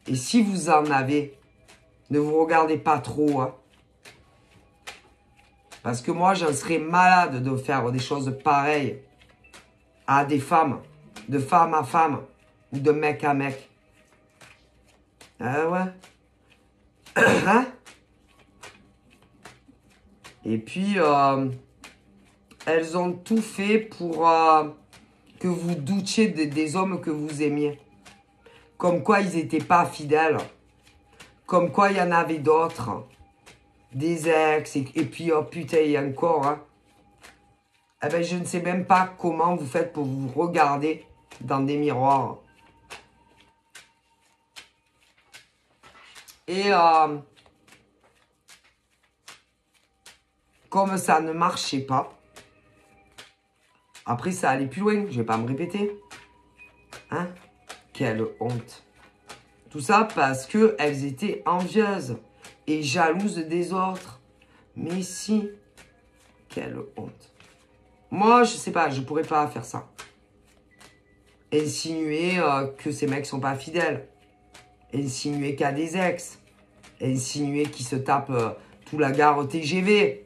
Et si vous en avez, ne vous regardez pas trop. Hein. Parce que moi, j'en serais malade de faire des choses pareilles à des femmes, de femme à femme, ou de mec à mec. Ah ouais. Hein? Et puis, elles ont tout fait pour que vous doutiez des hommes que vous aimiez. Comme quoi, ils n'étaient pas fidèles. Comme quoi, il y en avait d'autres. Des ex. Et puis, oh putain, il y a encore. Hein. Eh ben, je ne sais même pas comment vous faites pour vous regarder dans des miroirs. Et comme ça ne marchait pas, après ça allait plus loin, je vais pas me répéter. Hein? Quelle honte. Tout ça parce qu'elles étaient envieuses et jalouses des autres. Mais si, quelle honte. Moi, je sais pas, je pourrais pas faire ça. Insinuer que ces mecs sont pas fidèles. Insinuer qu'il y a des ex. Insinuer qu'ils se tapent tout la gare TGV.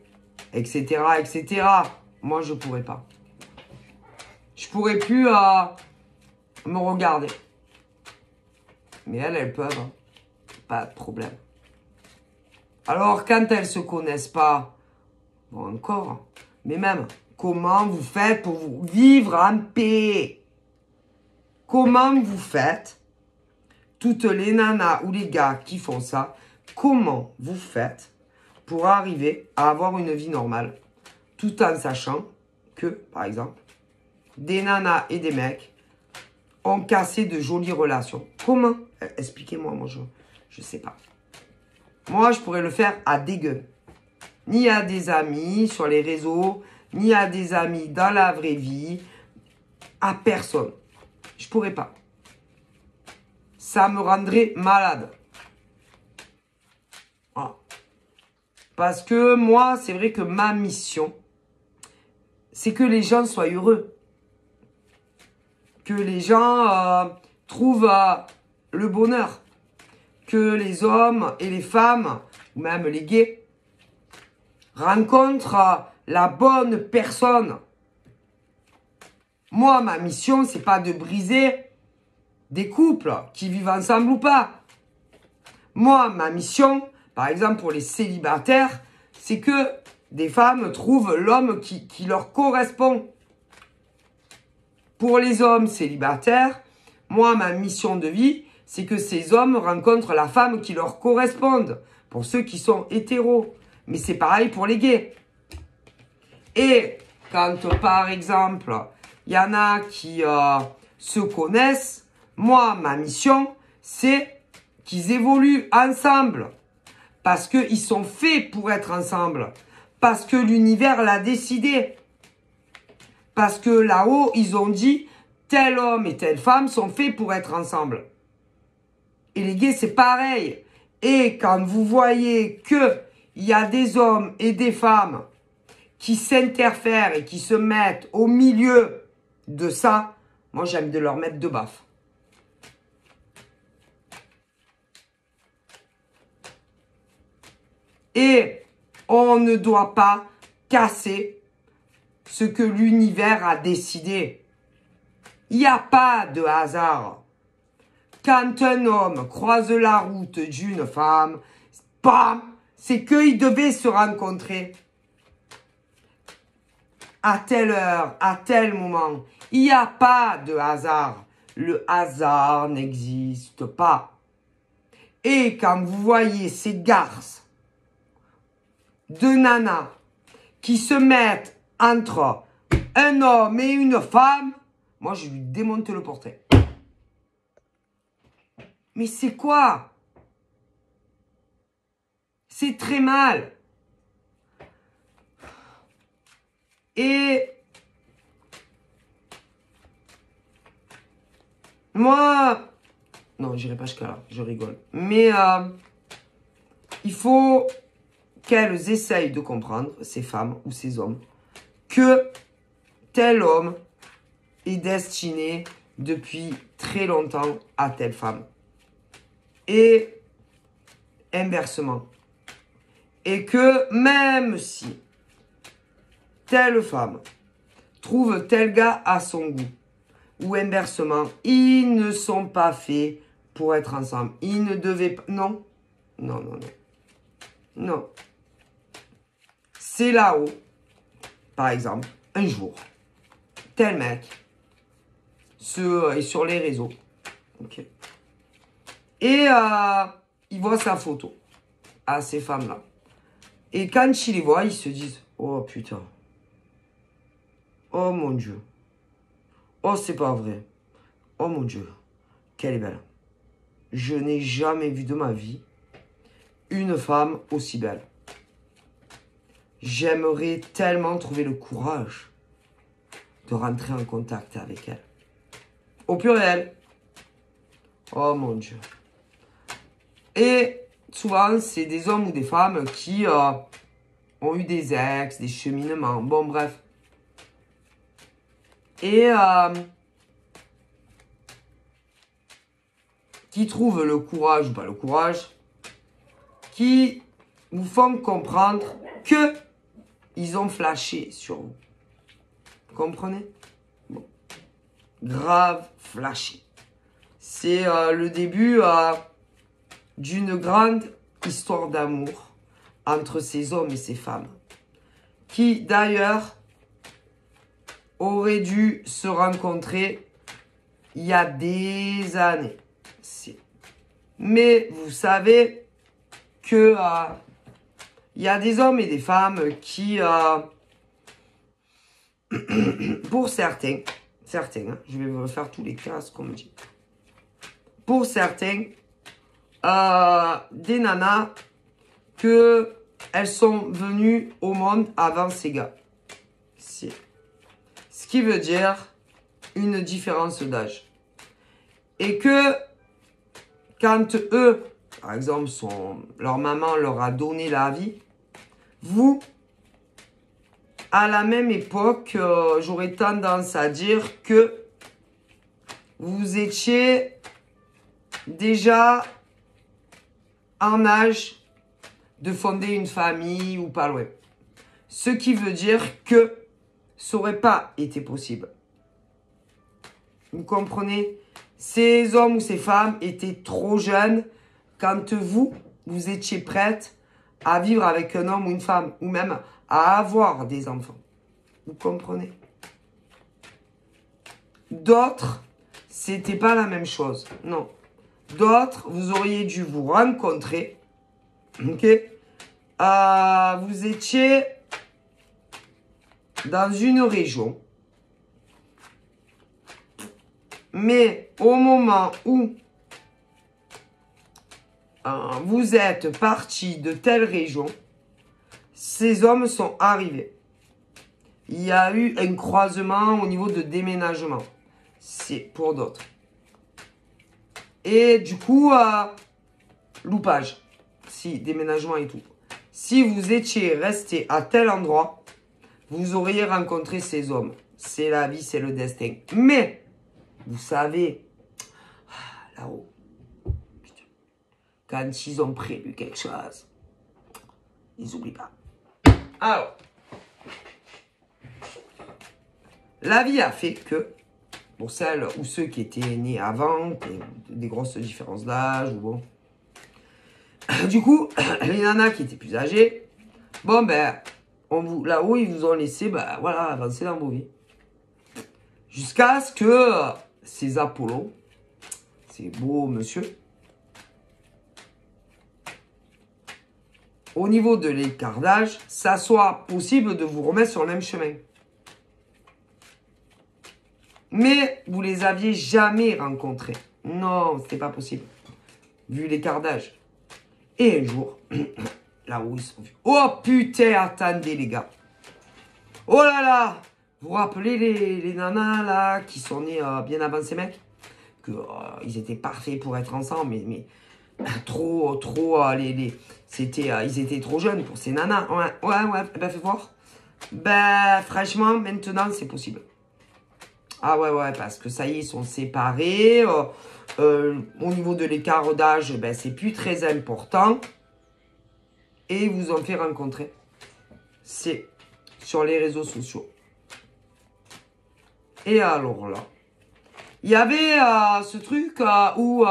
Etc. etc. Moi, je pourrais pas. Je pourrais plus me regarder. Mais elles peuvent. Hein. pas de problème. Alors, quand elles se connaissent pas, bon, encore, mais même, comment vous faites pour vous vivre en paix? Comment vous faites, toutes les nanas ou les gars qui font ça, comment vous faites pour arriver à avoir une vie normale, tout en sachant que, par exemple, des nanas et des mecs ont cassé de jolies relations. Comment? Expliquez-moi, moi, je sais pas. Moi, je pourrais le faire à des gueules. Ni à des amis sur les réseaux, ni à des amis dans la vraie vie, à personne. Je pourrais pas. Ça me rendrait malade. Voilà. Parce que moi, c'est vrai que ma mission, c'est que les gens soient heureux. Que les gens trouvent le bonheur. Que les hommes et les femmes, ou même les gays, rencontrent la bonne personne. Moi, ma mission, c'est pas de briser des couples qui vivent ensemble ou pas. Moi, ma mission, par exemple pour les célibataires, c'est que des femmes trouvent l'homme qui leur correspond. Pour les hommes célibataires, moi, ma mission de vie, c'est que ces hommes rencontrent la femme qui leur corresponde. Pour ceux qui sont hétéros. Mais c'est pareil pour les gays. Et quand, par exemple, il y en a qui se connaissent, moi, ma mission, c'est qu'ils évoluent ensemble. Parce qu'ils sont faits pour être ensemble. Parce que l'univers l'a décidé. Parce que là-haut, ils ont dit, tel homme et telle femme sont faits pour être ensemble. Et les gays, c'est pareil. Et quand vous voyez qu'il y a des hommes et des femmes qui s'interfèrent et qui se mettent au milieu de ça, moi, j'aime de leur mettre deux baffes. Et on ne doit pas casser ce que l'univers a décidé. Il n'y a pas de hasard. Quand un homme croise la route d'une femme, bam, c'est qu'ils devaient se rencontrer. À telle heure, à tel moment. Il n'y a pas de hasard. Le hasard n'existe pas. Et quand vous voyez ces garces de nanas qui se mettent entre un homme et une femme, moi je lui démonte le portrait. Mais c'est quoi? C'est très mal. Et moi, non, j'irai pas jusqu'à là, je rigole. Mais il faut qu'elles essayent de comprendre, ces femmes ou ces hommes, que tel homme est destiné depuis très longtemps à telle femme. Et inversement. Et que même si telle femme trouve tel gars à son goût, ou inversement, ils ne sont pas faits pour être ensemble. Ils ne devaient pas... Non. Non, non, non. Non. C'est là-haut, par exemple, un jour, tel mec est sur les réseaux. Ok. Et il voit sa photo à ces femmes-là. Et quand ils les voient, ils se disent, oh putain. Oh mon Dieu. Oh, c'est pas vrai. Oh mon Dieu. Qu'elle est belle. Je n'ai jamais vu de ma vie une femme aussi belle. J'aimerais tellement trouver le courage de rentrer en contact avec elle. Au pluriel. Oh mon Dieu. Et souvent, c'est des hommes ou des femmes qui ont eu des ex, des cheminements. Bon, bref. Et qui trouvent le courage, ou pas le courage, qui vous font comprendre que ils ont flashé sur vous. Vous comprenez? Bon. Grave flashé. C'est le début d'une grande histoire d'amour entre ces hommes et ces femmes, qui d'ailleurs auraient dû se rencontrer il y a des années. Mais vous savez que il y a des hommes et des femmes qui, pour certains, hein, je vais faire tous les cas, ce qu'on me dit. Pour certains, des nanas que elles sont venues au monde avant ces gars. Ce qui veut dire une différence d'âge. Et que quand eux, par exemple, leur maman leur a donné la vie, vous, à la même époque, j'aurais tendance à dire que vous étiez déjà en âge de fonder une famille ou pas loin. Ce qui veut dire que ça n'aurait pas été possible. Vous comprenez? Ces hommes ou ces femmes étaient trop jeunes quand vous étiez prête à vivre avec un homme ou une femme, ou même à avoir des enfants. Vous comprenez? D'autres, c'était pas la même chose. Non. D'autres, vous auriez dû vous rencontrer. Ok? Vous étiez dans une région. Mais au moment où vous êtes parti de telle région, ces hommes sont arrivés. Il y a eu un croisement au niveau de déménagement. C'est pour d'autres. Et du coup, loupage. Si, déménagement et tout. Si vous étiez resté à tel endroit, vous auriez rencontré ces hommes. C'est la vie, c'est le destin. Mais, vous savez, là-haut, quand ils ont prévu quelque chose, ils n'oublient pas. Alors, la vie a fait que, pour celles ou ceux qui étaient nés avant, des grosses différences d'âge, ou bon. Du coup, les nanas qui étaient plus âgées, bon ben, là-haut, ils vous ont laissé, ben voilà, avancer dans vos vies. Jusqu'à ce que ces Apollo, ces beaux monsieur, au niveau de l'écart d'âge, ça soit possible de vous remettre sur le même chemin. Mais vous les aviez jamais rencontrés. Non, c'était pas possible. Vu l'écart d'âge. Et un jour, là où ils sont vus. Oh putain, attendez les gars. Oh là là. Vous vous rappelez les nanas là, qui sont nés bien avant ces mecs? Que ils étaient parfaits pour être ensemble, mais trop, c'était, ils étaient trop jeunes pour ces nanas. Ouais, ben fais voir. Ben franchement, maintenant c'est possible. Ah ouais, parce que ça y est, ils sont séparés. Au niveau de l'écart d'âge, ben, c'est plus très important. Et ils vous ont fait rencontrer. C'est sur les réseaux sociaux. Et alors là, il y avait ce truc où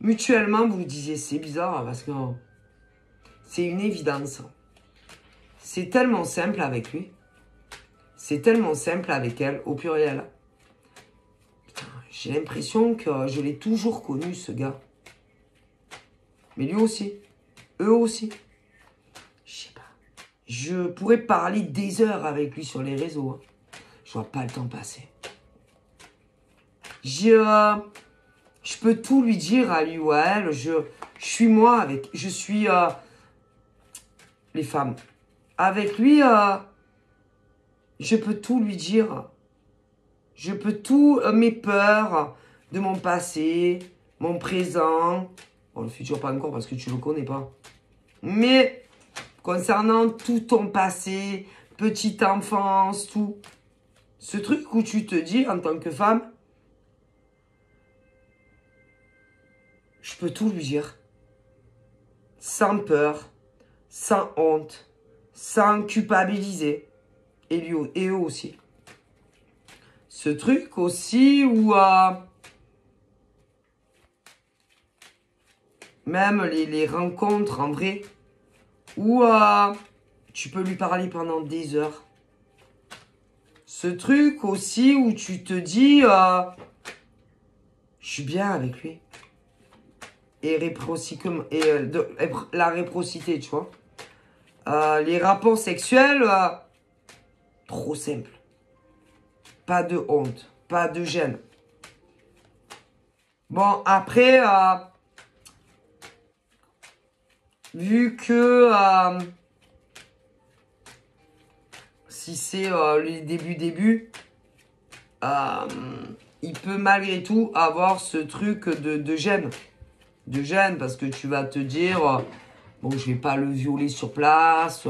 mutuellement vous disiez c'est bizarre parce que c'est une évidence. C'est tellement simple avec lui. C'est tellement simple avec elle, au pluriel. J'ai l'impression que je l'ai toujours connu, ce gars. Mais lui aussi. Eux aussi. Je sais pas. Je pourrais parler des heures avec lui sur les réseaux. Hein. Je vois pas le temps passer. Je peux tout lui dire à lui ou à elle. Je suis moi avec... Je suis... les femmes. Avec lui... je peux tout lui dire. Je peux tout, mes peurs de mon passé, mon présent. Bon, le futur pas encore parce que tu le connais pas. Mais concernant tout ton passé, petite enfance, tout. Ce truc où tu te dis en tant que femme, je peux tout lui dire. Sans peur, sans honte, sans culpabiliser. Et eux aussi. Ce truc aussi où même les rencontres en vrai, où tu peux lui parler pendant des heures. Ce truc aussi où tu te dis, je suis bien avec lui. Et réciproquement, la réciprocité, tu vois. Les rapports sexuels, trop simple. Pas de honte, pas de gêne. Bon, après, vu que si c'est les débuts, il peut malgré tout avoir ce truc de gêne. De gêne parce que tu vas te dire, bon, je vais pas le violer sur place,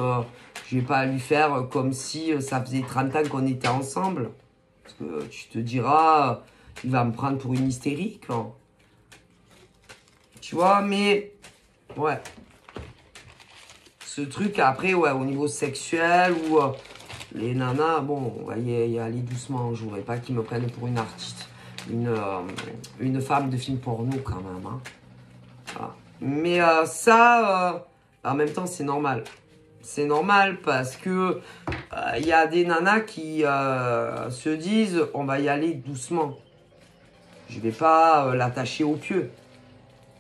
je vais pas lui faire comme si ça faisait 30 ans qu'on était ensemble. Parce que tu te diras, il va me prendre pour une hystérique. Hein. Tu vois, mais ouais. Ce truc après, ouais, au niveau sexuel ou les nanas, bon, on va y aller doucement. Je voudrais pas qu'ils me prennent pour une artiste, une femme de film porno quand même. Hein. Voilà. Mais ça, en même temps, c'est normal. C'est normal parce que y a des nanas qui se disent, on va y aller doucement. Je vais pas l'attacher au pieu.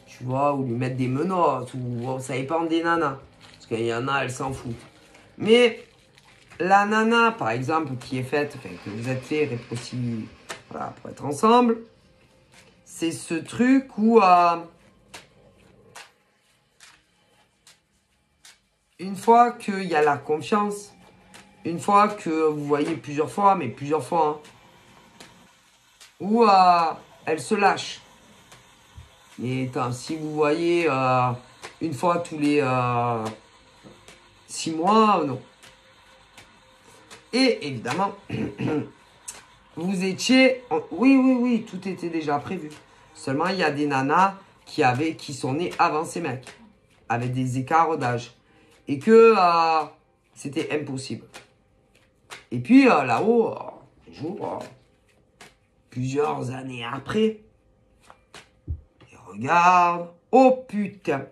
Tu vois, ou lui mettre des menottes, ou ça dépend des nanas. Parce qu'il y en a, elles s'en foutent. Mais la nana, par exemple, qui est faite, enfin, que vous êtes fait aussi, voilà, pour être ensemble, c'est ce truc où, une fois qu'il y a la confiance, une fois que vous voyez plusieurs fois, mais plusieurs fois, hein, où elle se lâche. Et si vous voyez une fois tous les 6 mois, non. Et évidemment, vous étiez... Oui, tout était déjà prévu. Seulement, il y a des nanas qui sont nées avant ces mecs, avec des écarts d'âge. Et que c'était impossible. Et puis, là-haut, un jour, plusieurs années après, ils regardent. Oh putain!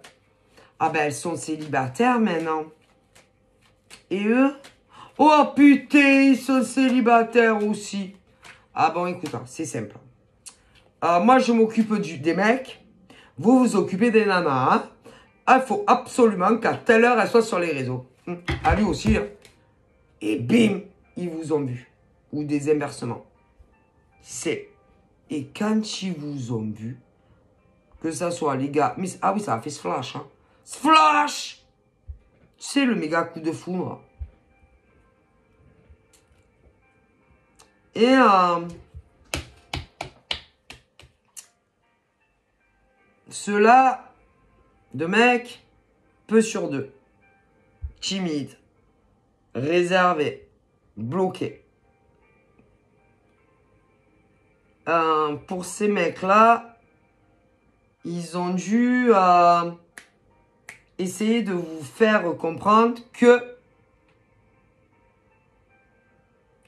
Ah ben, elles sont célibataires maintenant. Et eux? Oh putain, ils sont célibataires aussi. Ah bon, écoute, c'est simple. Moi, je m'occupe des mecs. Vous vous occupez des nanas. Hein. Il faut absolument qu'à telle heure, elles soient sur les réseaux. Ah, lui aussi. Hein. Et bim, ils vous ont vu. Ou des inversements. Et quand ils vous ont vu, que ça soit les gars... Mais, ah oui, ça a fait ce flash. Hein. Ce flash! C'est le méga coup de foudre. Et ceux-là, de mecs, peu sur deux. Timide, réservé, bloqué. Pour ces mecs-là, ils ont dû essayer de vous faire comprendre que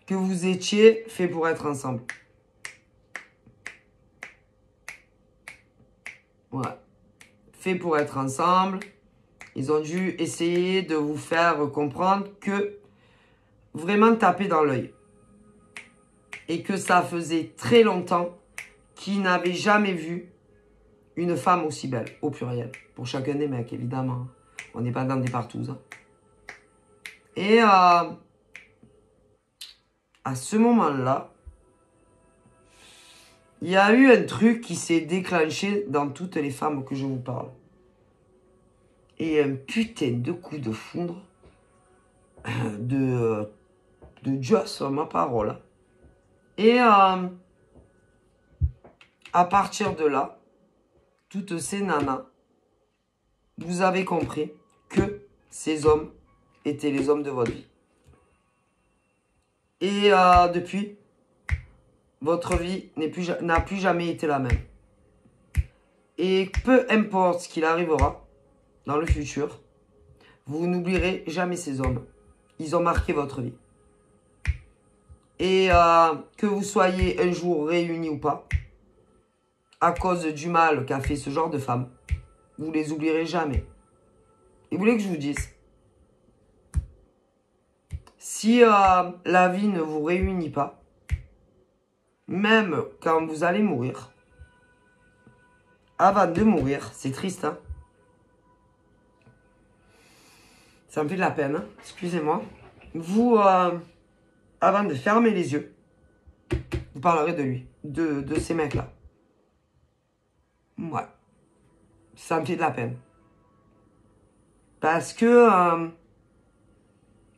vous étiez fait pour être ensemble. Ouais. Fait pour être ensemble. Ils ont dû essayer de vous faire comprendre que vraiment taper dans l'œil. Et que ça faisait très longtemps qu'ils n'avaient jamais vu une femme aussi belle, au pluriel. Pour chacun des mecs, évidemment. On n'est pas dans des partous. Hein. Et à ce moment-là, il y a eu un truc qui s'est déclenché dans toutes les femmes que je vous parle. Et un putain de coup de foudre de Dieu sur ma parole. Et à partir de là, toutes ces nanas, vous avez compris que ces hommes étaient les hommes de votre vie. Et depuis, votre vie n'a plus jamais été la même. Et peu importe ce qu'il arrivera dans le futur, vous n'oublierez jamais ces hommes. Ils ont marqué votre vie. Et que vous soyez un jour réunis ou pas, à cause du mal qu'a fait ce genre de femme, Vous les oublierez jamais. Et vous voulez que je vous dise, si la vie ne vous réunit pas, même quand vous allez mourir, avant de mourir, c'est triste, hein? Ça me fait de la peine, hein? Excusez-moi. Vous, avant de fermer les yeux, vous parlerez de lui, de ces mecs-là. Ouais. Ça me fait de la peine. Parce que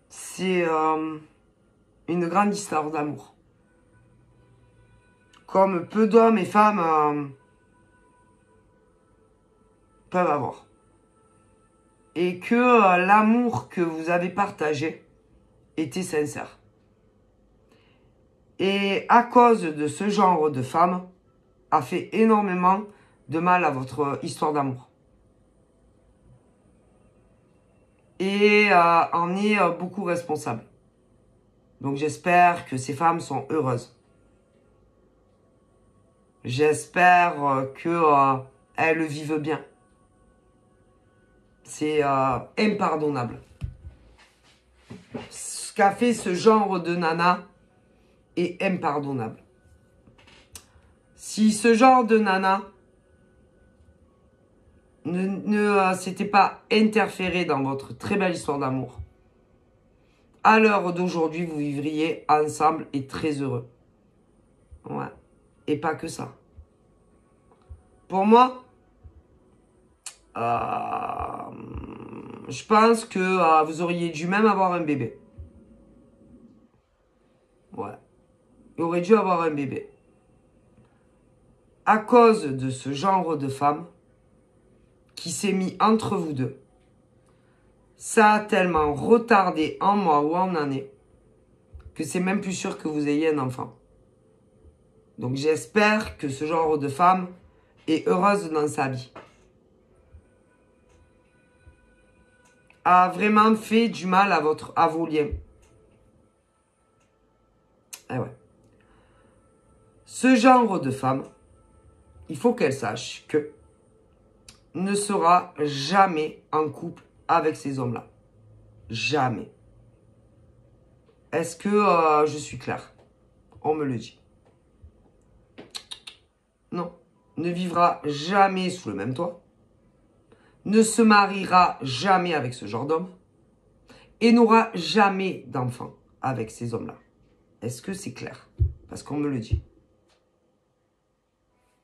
c'est une grande histoire d'amour. Comme peu d'hommes et femmes peuvent avoir. Et que l'amour que vous avez partagé était sincère. Et à cause de ce genre de femme, a fait énormément de mal à votre histoire d'amour. Et en est beaucoup responsable. Donc j'espère que ces femmes sont heureuses. J'espère que elles vivent bien. C'est impardonnable. Ce qu'a fait ce genre de nana est impardonnable. Si ce genre de nana ne s'était pas interféré dans votre très belle histoire d'amour, à l'heure d'aujourd'hui, vous vivriez ensemble et très heureux. Ouais. Et pas que ça. Pour moi, je pense que vous auriez dû même avoir un bébé. Ouais. Il aurait dû avoir un bébé. À cause de ce genre de femme qui s'est mis entre vous deux, ça a tellement retardé en mois ou en année que c'est même plus sûr que vous ayez un enfant. Donc j'espère que ce genre de femme est heureuse dans sa vie. A vraiment fait du mal à vos liens. Eh ouais. Ce genre de femme, il faut qu'elle sache que ne sera jamais en couple avec ces hommes-là. Jamais. Est-ce que je suis clair? On me le dit. Non. Ne vivra jamais sous le même toit. Ne se mariera jamais avec ce genre d'homme. Et n'aura jamais d'enfant avec ces hommes-là. Est-ce que c'est clair? Parce qu'on me le dit.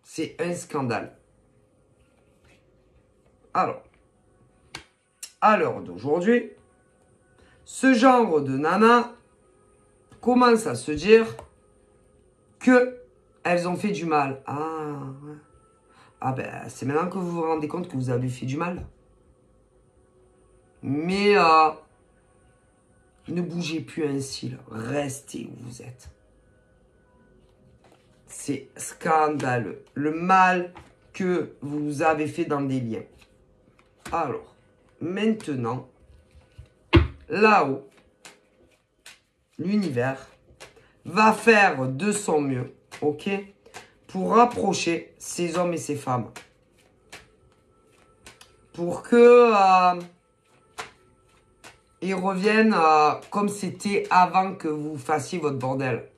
C'est un scandale. Alors, à l'heure d'aujourd'hui, ce genre de nana commence à se dire que elles ont fait du mal. Ah ben, c'est maintenant que vous vous rendez compte que vous avez fait du mal. Mais ne bougez plus un cil. Restez où vous êtes. C'est scandaleux. Le mal que vous avez fait dans des liens. Alors, maintenant, là-haut, l'univers va faire de son mieux, ok, pour rapprocher ces hommes et ces femmes. Pour que ils reviennent comme c'était avant que vous fassiez votre bordel.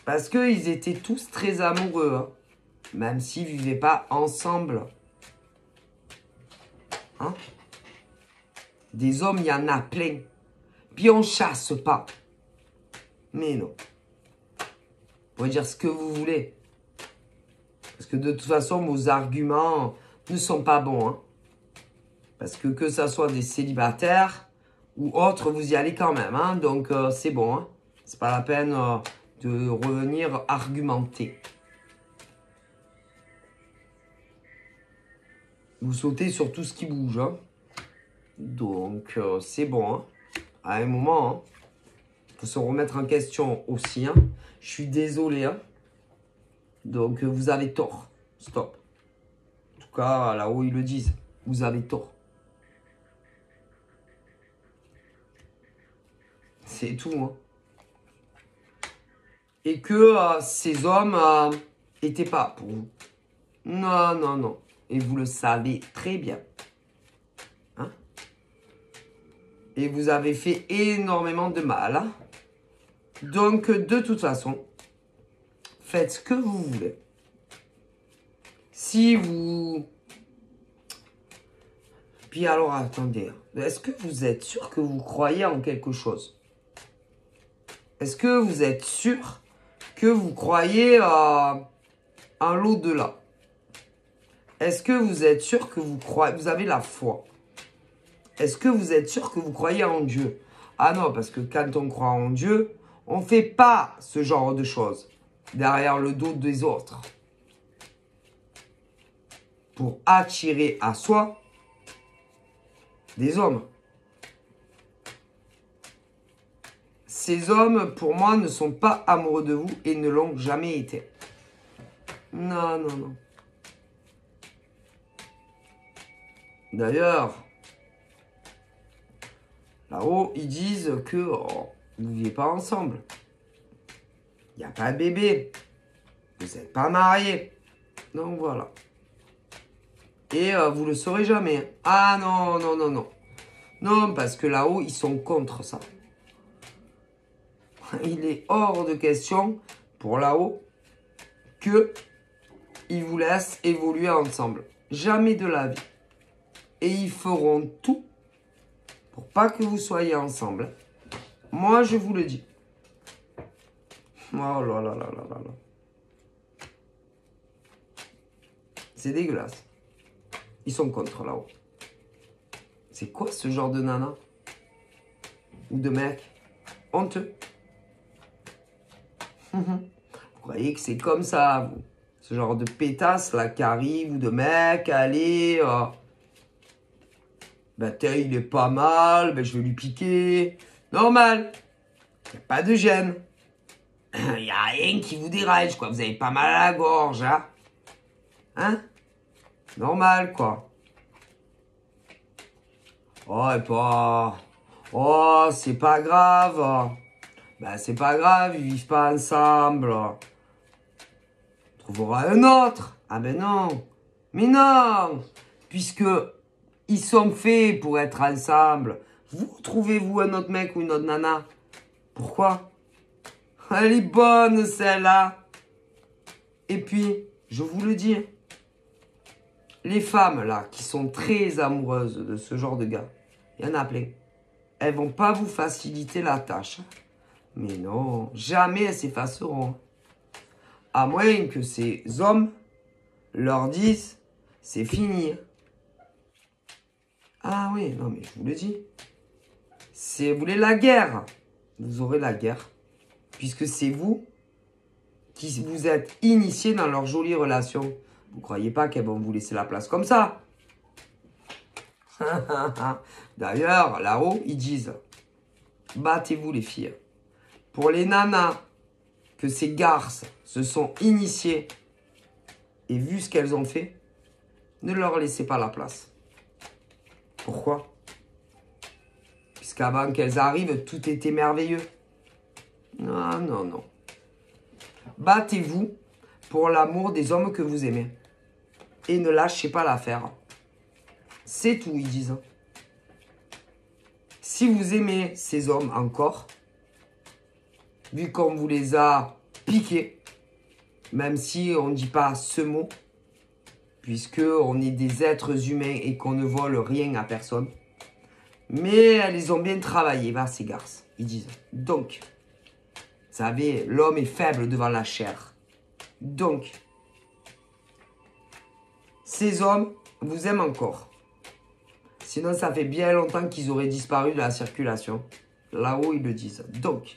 Parce qu'ils étaient tous très amoureux, hein, même s'ils ne vivaient pas ensemble. Hein? Des hommes, il y en a plein. Puis on chasse pas. Mais non. Vous pouvez dire ce que vous voulez. Parce que de toute façon, vos arguments ne sont pas bons. Hein. Parce que ça soit des célibataires ou autres, vous y allez quand même. Hein. Donc c'est bon. Hein. C'est pas la peine de revenir argumenter. Vous sautez sur tout ce qui bouge. Hein. Donc c'est bon. Hein. À un moment, il faut se remettre en question aussi. Hein. Je suis désolé. Hein. Donc vous avez tort. Stop. En tout cas, là-haut, ils le disent. Vous avez tort. C'est tout. Hein. Et que ces hommes n'étaient pas pour vous. Non, non, non. Et vous le savez très bien. Hein? Et vous avez fait énormément de mal. Hein? Donc, de toute façon, faites ce que vous voulez. Si vous... Puis alors, attendez. Est-ce que vous êtes sûr que vous croyez en quelque chose? Est-ce que vous êtes sûr que vous croyez en l'au-delà? Est-ce que vous êtes sûr que vous avez la foi? Est-ce que vous êtes sûr que vous croyez en Dieu? Ah non, parce que quand on croit en Dieu, on ne fait pas ce genre de choses derrière le dos des autres pour attirer à soi des hommes. Ces hommes, pour moi, ne sont pas amoureux de vous et ne l'ont jamais été. Non, non, non. D'ailleurs, là-haut, ils disent que vous ne viviez pas ensemble. Il n'y a pas de bébé. Vous n'êtes pas mariés. Donc voilà. Et vous le saurez jamais. Ah non, non, non, non. Non, parce que là-haut, ils sont contre ça. Il est hors de question pour là-haut qu'ils vous laissent évoluer ensemble. Jamais de la vie. Et ils feront tout pour pas que vous soyez ensemble. Moi, je vous le dis. Oh là là là là là là. C'est dégueulasse. Ils sont contre là-haut. C'est quoi ce genre de nana? Ou de mec? Honteux. Vous croyez que c'est comme ça, vous? Ce genre de pétasse là qui arrive, ou de mec, allez, ben tiens, il est pas mal, ben je vais lui piquer. Normal. Il n'y a pas de gêne. Il n'y a rien qui vous dérange, quoi. Vous avez pas mal à la gorge, hein? Hein? Normal, quoi. Oh, et pas... Oh, c'est pas grave. Ben, c'est pas grave, ils vivent pas ensemble. On trouvera un autre. Ah ben non. Mais non. Puisque ils sont faits pour être ensemble. Vous trouvez-vous un autre mec ou une autre nana? Pourquoi? Elle est bonne, celle-là. Et puis, je vous le dis, les femmes, là, qui sont très amoureuses de ce genre de gars, il y en a plein. Elles vont pas vous faciliter la tâche. Mais non, jamais elles s'effaceront. À moins que ces hommes leur disent, c'est fini. Ah oui, non mais je vous le dis. Si vous voulez la guerre, vous aurez la guerre. Puisque c'est vous qui vous êtes initiés dans leur jolie relation. Vous ne croyez pas qu'elles vont vous laisser la place comme ça? D'ailleurs, là-haut, ils disent, battez-vous les filles. Pour les nanas que ces garces se sont initiées et vu ce qu'elles ont fait, ne leur laissez pas la place. Pourquoi? Puisqu'avant qu'elles arrivent, tout était merveilleux. Non, non, non. Battez-vous pour l'amour des hommes que vous aimez. Et ne lâchez pas l'affaire. C'est tout, ils disent. Si vous aimez ces hommes encore, vu qu'on vous les a piqués, même si on ne dit pas ce mot, puisque on est des êtres humains et qu'on ne vole rien à personne, mais elles ont bien travaillé, va, ces garces, ils disent. Donc, vous savez, l'homme est faible devant la chair. Donc, ces hommes vous aiment encore. Sinon, ça fait bien longtemps qu'ils auraient disparu de la circulation. Là-haut, ils le disent. Donc,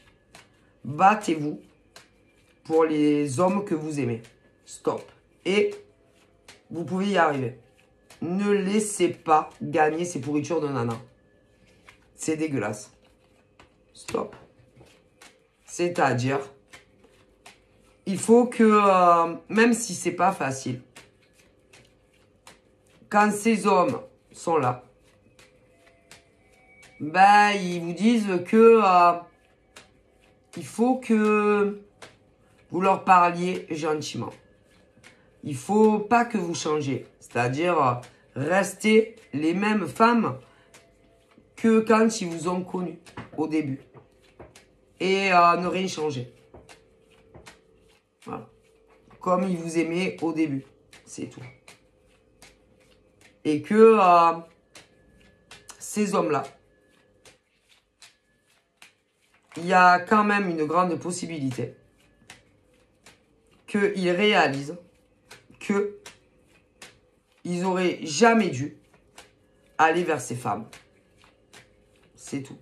battez-vous pour les hommes que vous aimez. Stop. Et vous pouvez y arriver. Ne laissez pas gagner ces pourritures de nana. C'est dégueulasse. Stop. C'est-à-dire, il faut que, même si c'est pas facile, quand ces hommes sont là, ben, ils vous disent que il faut que vous leur parliez gentiment. il faut pas que vous changiez. C'est-à-dire, restez les mêmes femmes que quand ils vous ont connu au début. Et ne rien changer. Voilà. Comme ils vous aimaient au début. C'est tout. Et que ces hommes-là, il y a quand même une grande possibilité qu'ils réalisent qu'ils n'auraient jamais dû aller vers ces femmes. C'est tout.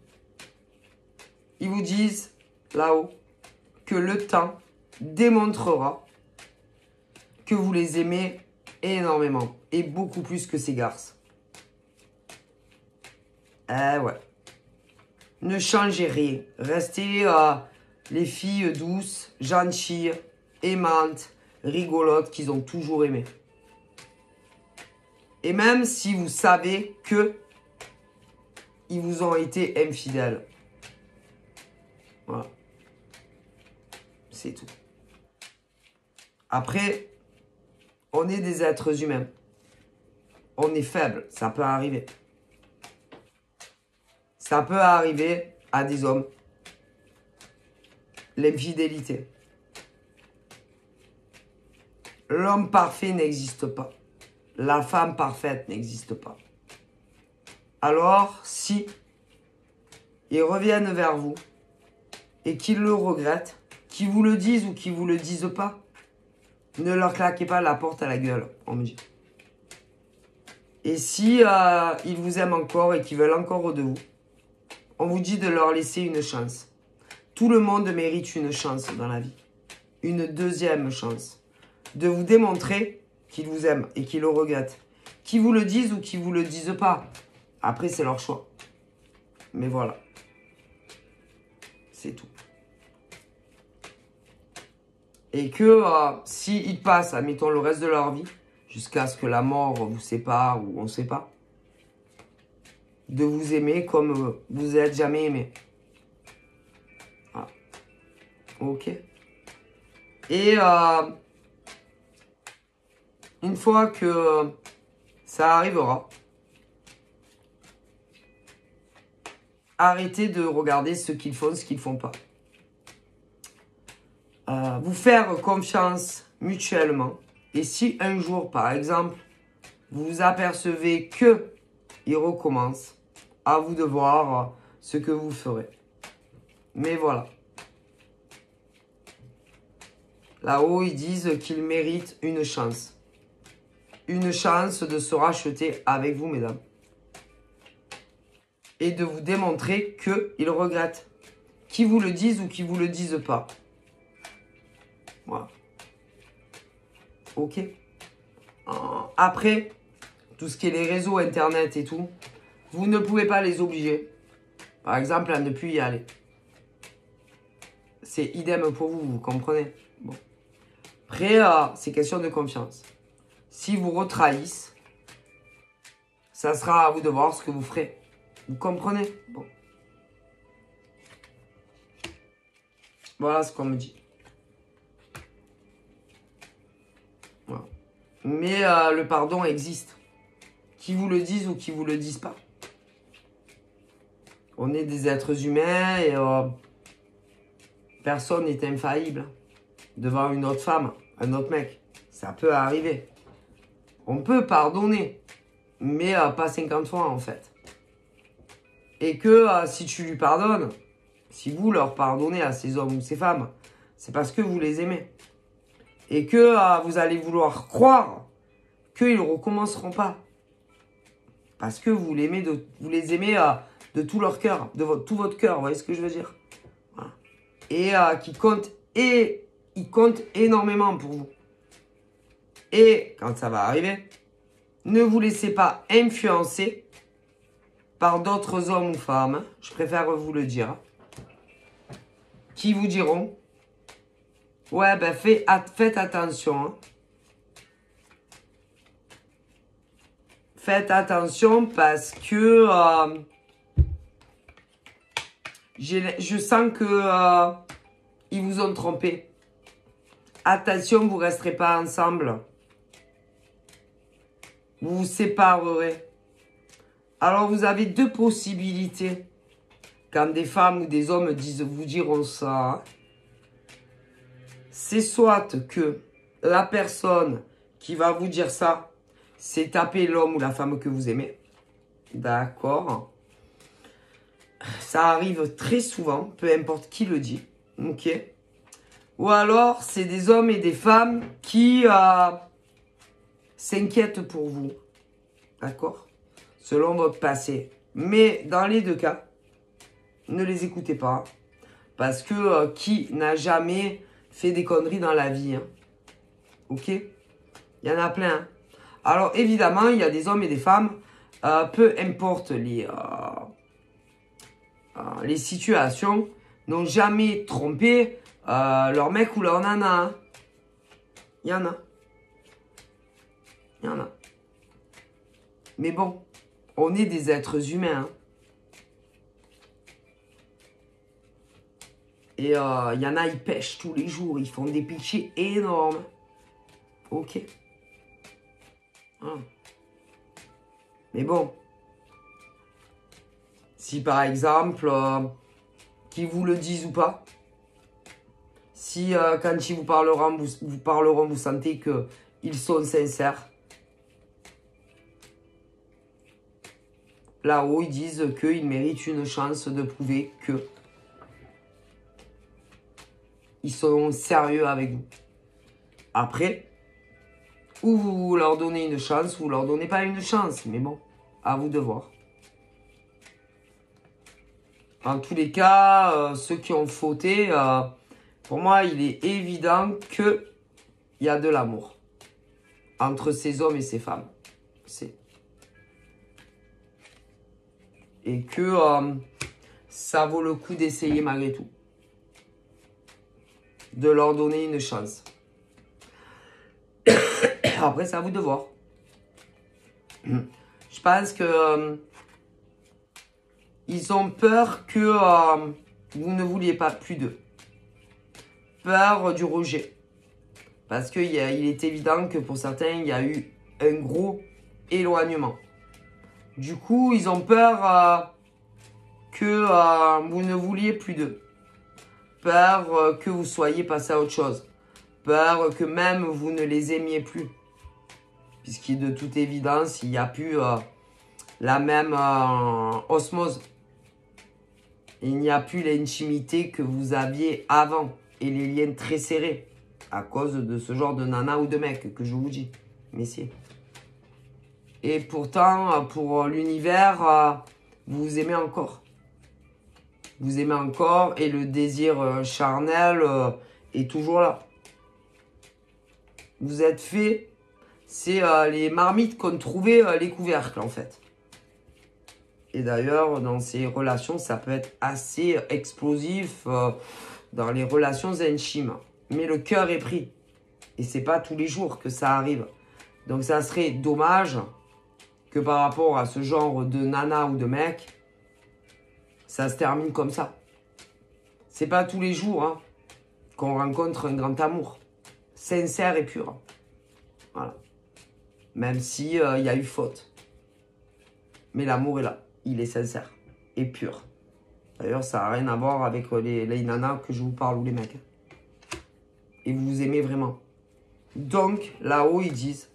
Ils vous disent là-haut que le temps démontrera que vous les aimez énormément et beaucoup plus que ces garces. Eh ouais. Ne changez rien. Restez les filles douces, gentilles, aimantes, rigolotes qu'ils ont toujours aimées. Et même si vous savez que ils vous ont été infidèles. Voilà. C'est tout. Après, on est des êtres humains. On est faible. Ça peut arriver. Ça peut arriver à des hommes. L'infidélité. L'homme parfait n'existe pas. La femme parfaite n'existe pas. Alors, si ils reviennent vers vous et qu'ils le regrettent, qu'ils vous le disent ou qu'ils vous le disent pas, ne leur claquez pas la porte à la gueule, on me dit. Et si ils vous aiment encore et qu'ils veulent encore de vous, on vous dit de leur laisser une chance. Tout le monde mérite une chance dans la vie. Une deuxième chance. De vous démontrer qu'ils vous aiment et qu'ils le regrettent. Qu'ils vous le disent ou qu'ils vous le disent pas. Après, c'est leur choix. Mais voilà. C'est tout. Et que s'ils passent, admettons, le reste de leur vie, jusqu'à ce que la mort vous sépare ou on ne sait pas, de vous aimer comme vous n'êtes jamais aimé. Voilà. Ok. Et une fois que ça arrivera, arrêtez de regarder ce qu'ils font, ce qu'ils ne font pas. Vous faire confiance mutuellement. Et si un jour, par exemple, vous vous apercevez qu'ils recommencent, à vous de voir ce que vous ferez. Mais voilà. Là-haut, ils disent qu'ils méritent une chance. Une chance de se racheter avec vous, mesdames. Et de vous démontrer qu'ils regrettent. Qu'ils vous le disent ou qu'ils vous le disent pas. Voilà. Ok. Après, tout ce qui est les réseaux, internet et tout, vous ne pouvez pas les obliger. Par exemple, à ne plus y aller. C'est idem pour vous, vous comprenez? Bon. Après, c'est question de confiance. Si vous retrahissent, ça sera à vous de voir ce que vous ferez. Vous comprenez? Bon. Voilà ce qu'on me dit. Voilà. Mais le pardon existe. Qu'ils vous le disent ou qu'ils vous le disent pas. On est des êtres humains et personne n'est infaillible devant une autre femme, un autre mec. Ça peut arriver. On peut pardonner, mais pas 50 fois en fait. Et que si tu lui pardonnes, si vous leur pardonnez à ces hommes ou ces femmes, c'est parce que vous les aimez. Et que vous allez vouloir croire qu'ils ne recommenceront pas. Parce que vous les aimez de tout leur cœur, tout votre cœur, vous voyez ce que je veux dire? Voilà. Et ils comptent énormément pour vous. Et quand ça va arriver, ne vous laissez pas influencer par d'autres hommes ou femmes, je préfère vous le dire, qui vous diront, ouais, ben faites attention. Hein. Faites attention parce que je sens que ils vous ont trompé. Attention, vous ne resterez pas ensemble vous vous séparerez. Alors, vous avez deux possibilités. Quand des femmes ou des hommes vous diront ça, c'est soit que la personne qui va vous dire ça, c'est taper l'homme ou la femme que vous aimez. D'accord. Ça arrive très souvent, peu importe qui le dit. Ok. Ou alors, c'est des hommes et des femmes qui s'inquiètent pour vous. D'accord. Selon votre passé. Mais dans les deux cas, ne les écoutez pas. Parce que qui n'a jamais fait des conneries dans la vie, hein? Ok. Il y en a plein. Hein. Alors, évidemment, il y a des hommes et des femmes, peu importe les situations, n'ont jamais trompé leur mec ou leur nana. Hein. Il y en a. Il y en a. Mais bon, on est des êtres humains. Hein. Et il y en a, ils pêchent tous les jours. Ils font des péchés énormes. Ok. Ah. Mais bon. Si par exemple, qu'ils vous le disent ou pas. Si quand ils vous parleront, vous sentez qu'ils sont sincères. Là-haut, ils disent qu'ils méritent une chance de prouver que ils sont sérieux avec vous. Après, ou vous leur donnez une chance, ou vous leur donnez pas une chance. Mais bon, à vous de voir. En tous les cas, ceux qui ont fauté, pour moi, il est évident qu'il y a de l'amour entre ces hommes et ces femmes. Et que ça vaut le coup d'essayer malgré tout. De leur donner une chance. Après, c'est à vous de voir. Je pense que ils ont peur que vous ne vouliez pas plus d'eux. Peur du rejet. Parce qu'il est évident que pour certains, il y a eu un gros éloignement. Du coup, ils ont peur que vous ne vouliez plus d'eux. Peur que vous soyez passé à autre chose. Peur que même vous ne les aimiez plus. Puisqu'il de toute évidence, il n'y a plus la même osmose. Il n'y a plus l'intimité que vous aviez avant. Et les liens très serrés. À cause de ce genre de nana ou de mec que je vous dis, messieurs. Et pourtant, pour l'univers, vous vous aimez encore. Vous aimez encore et le désir charnel est toujours là. Vous êtes fait, c'est les marmites qu'ont trouvé les couvercles en fait. Et d'ailleurs, dans ces relations, ça peut être assez explosif dans les relations intimes. Mais le cœur est pris. Et c'est pas tous les jours que ça arrive. Donc ça serait dommage que par rapport à ce genre de nana ou de mec, ça se termine comme ça. C'est pas tous les jours hein, qu'on rencontre un grand amour. Sincère et pur. Voilà. Même si y a eu faute. Mais l'amour est là. Il est sincère et pur. D'ailleurs, ça n'a rien à voir avec les nanas que je vous parle ou les mecs. Et vous vous aimez vraiment. Donc, là-haut, ils disent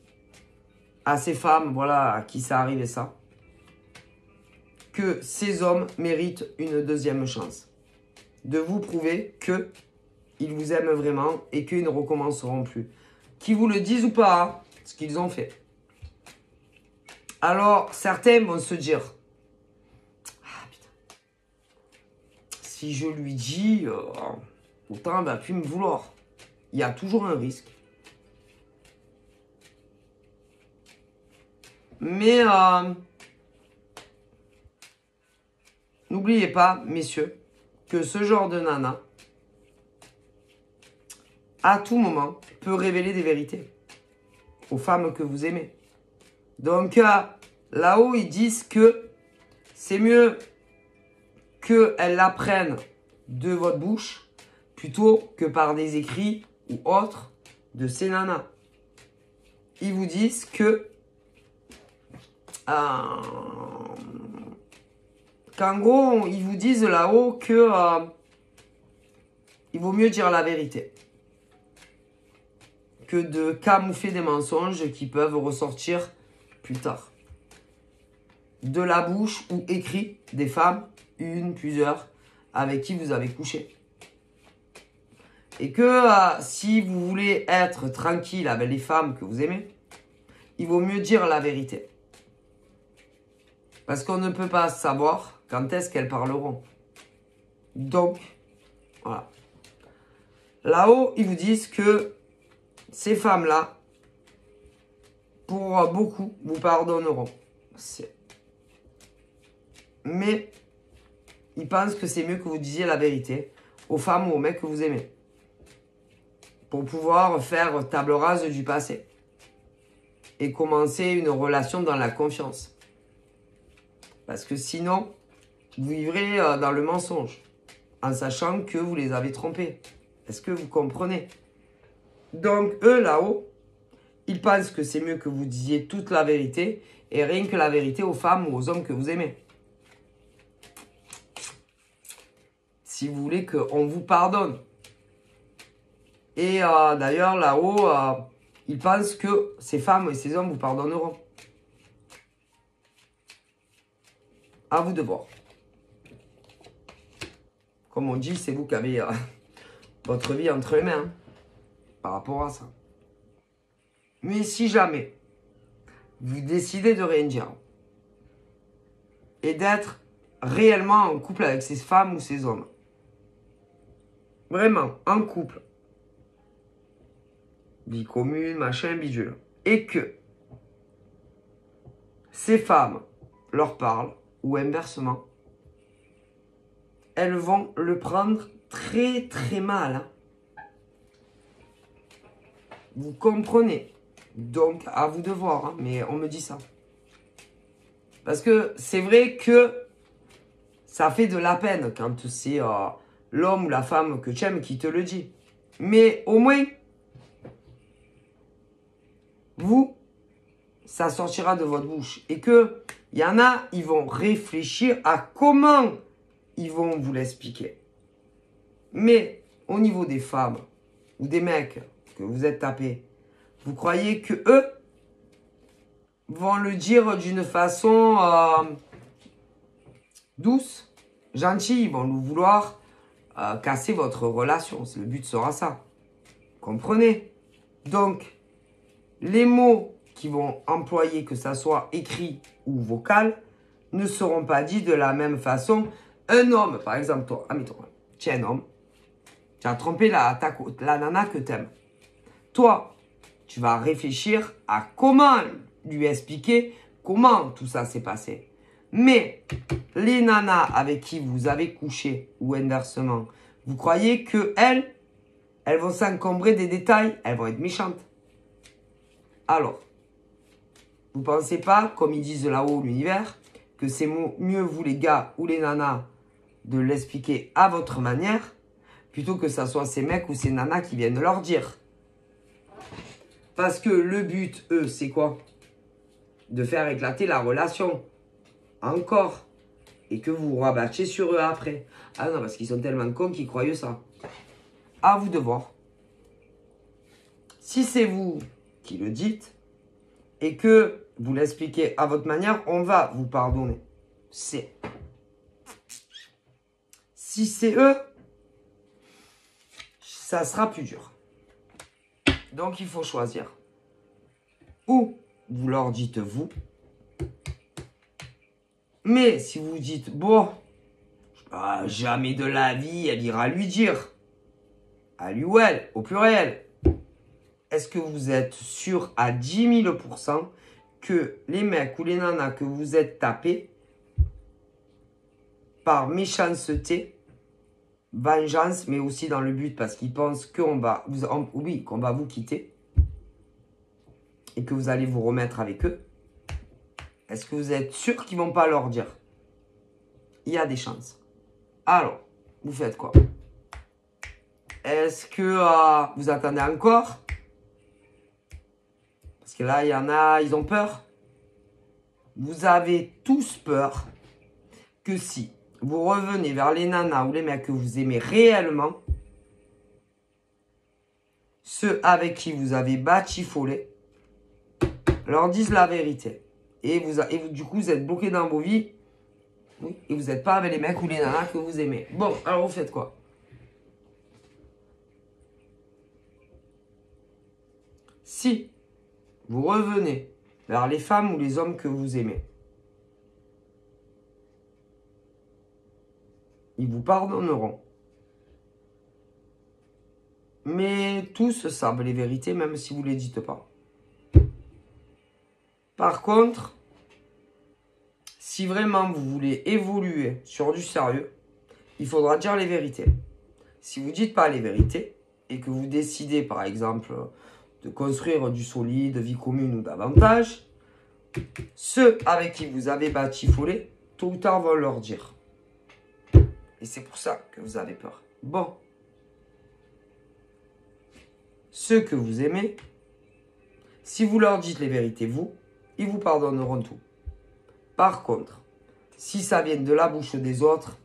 à ces femmes, voilà, à qui ça arrive et ça, que ces hommes méritent une deuxième chance. De vous prouver qu'ils vous aiment vraiment et qu'ils ne recommenceront plus. Qu'ils vous le disent ou pas, hein, ce qu'ils ont fait. Alors, certains vont se dire, ah putain, si je lui dis, autant elle va plus me vouloir. Il y a toujours un risque. Mais n'oubliez pas, messieurs, que ce genre de nana, à tout moment, peut révéler des vérités aux femmes que vous aimez. Donc là-haut, ils disent que c'est mieux qu'elles l'apprennent de votre bouche plutôt que par des écrits ou autres de ces nanas. Ils vous disent que qu'en gros, ils vous disent là-haut que il vaut mieux dire la vérité que de camoufler des mensonges qui peuvent ressortir plus tard. De la bouche ou écrit des femmes, une, plusieurs, avec qui vous avez couché. Et que si vous voulez être tranquille avec les femmes que vous aimez, il vaut mieux dire la vérité. Parce qu'on ne peut pas savoir quand est-ce qu'elles parleront. Donc, voilà. Là-haut, ils vous disent que ces femmes-là, pour beaucoup, vous pardonneront. Mais ils pensent que c'est mieux que vous disiez la vérité aux femmes ou aux mecs que vous aimez. Pour pouvoir faire table rase du passé. Et commencer une relation dans la confiance. Parce que sinon, vous vivrez dans le mensonge. En sachant que vous les avez trompés. Est-ce que vous comprenez? Donc, eux, là-haut, ils pensent que c'est mieux que vous disiez toute la vérité. Et rien que la vérité aux femmes ou aux hommes que vous aimez. Si vous voulez qu'on vous pardonne. Et d'ailleurs, là-haut, ils pensent que ces femmes et ces hommes vous pardonneront. À vous de voir. Comme on dit, c'est vous qui avez votre vie entre les mains. Hein, par rapport à ça. Mais si jamais vous décidez de rien dire et d'être réellement en couple avec ces femmes ou ces hommes, vraiment en couple, vie commune, machin, bidule, et que ces femmes leur parlent, ou inversement, elles vont le prendre très très mal. Hein. Vous comprenez? Donc, à vous de voir, hein, mais on me dit ça. Parce que c'est vrai que ça fait de la peine quand c'est l'homme ou la femme que tu aimes qui te le dit. Mais au moins, vous, ça sortira de votre bouche. Et que il y en a, ils vont réfléchir à comment ils vont vous l'expliquer. Mais au niveau des femmes ou des mecs que vous êtes tapés, vous croyez que eux vont le dire d'une façon douce, gentille, ils vont vouloir casser votre relation. Le but sera ça. Comprenez? Donc, les mots qu'ils vont employer, que ça soit écrit ou vocal, ne seront pas dits de la même façon. Un homme, par exemple, toi, admettons, tu es un homme, tu as trompé la nana que tu aimes. Toi, tu vas réfléchir à comment lui expliquer comment tout ça s'est passé. Mais les nanas avec qui vous avez couché ou inversement, vous croyez que elles vont s'encombrer des détails, elles vont être méchantes. Alors, vous pensez pas, comme ils disent là-haut l'univers, que c'est mieux vous les gars ou les nanas de l'expliquer à votre manière, plutôt que ça soit ces mecs ou ces nanas qui viennent leur dire. Parce que le but, eux, c'est quoi? De faire éclater la relation. Encore. Et que vous vous rabattiez sur eux après. Ah non, parce qu'ils sont tellement cons qu'ils croient ça. À vous de voir. Si c'est vous qui le dites, et que vous l'expliquez à votre manière, on va vous pardonner. Si c'est eux, ça sera plus dur. Donc, il faut choisir. Ou vous leur dites vous. Mais si vous dites, bon, jamais de la vie, elle ira lui dire. À lui ou elle, au pluriel. Est-ce que vous êtes sûr à 10 000 % que les mecs ou les nanas que vous êtes tapés par méchanceté, vengeance, mais aussi dans le but parce qu'ils pensent qu'on va vous quitter et que vous allez vous remettre avec eux, est-ce que vous êtes sûr qu'ils ne vont pas leur dire? Il y a des chances. Alors, vous faites quoi? Est-ce que vous attendez encore? Parce que là, il y en a, ils ont peur. vous avez tous peur que si vous revenez vers les nanas ou les mecs que vous aimez réellement, ceux avec qui vous avez batifolé leur disent la vérité. Et du coup, vous êtes bloqué dans vos vies. Oui, et vous n'êtes pas avec les mecs ou les nanas que vous aimez. Bon, alors vous faites quoi? Si vous revenez vers les femmes ou les hommes que vous aimez, ils vous pardonneront. Mais tous savent les vérités, même si vous ne les dites pas. Par contre, si vraiment vous voulez évoluer sur du sérieux, il faudra dire les vérités. Si vous ne dites pas les vérités et que vous décidez, par exemple, de construire du solide, vie commune ou davantage, ceux avec qui vous avez batifolé, tôt ou tard vont leur dire. Et c'est pour ça que vous avez peur. Bon. Ceux que vous aimez, si vous leur dites les vérités, ils vous pardonneront tout. Par contre, si ça vient de la bouche des autres,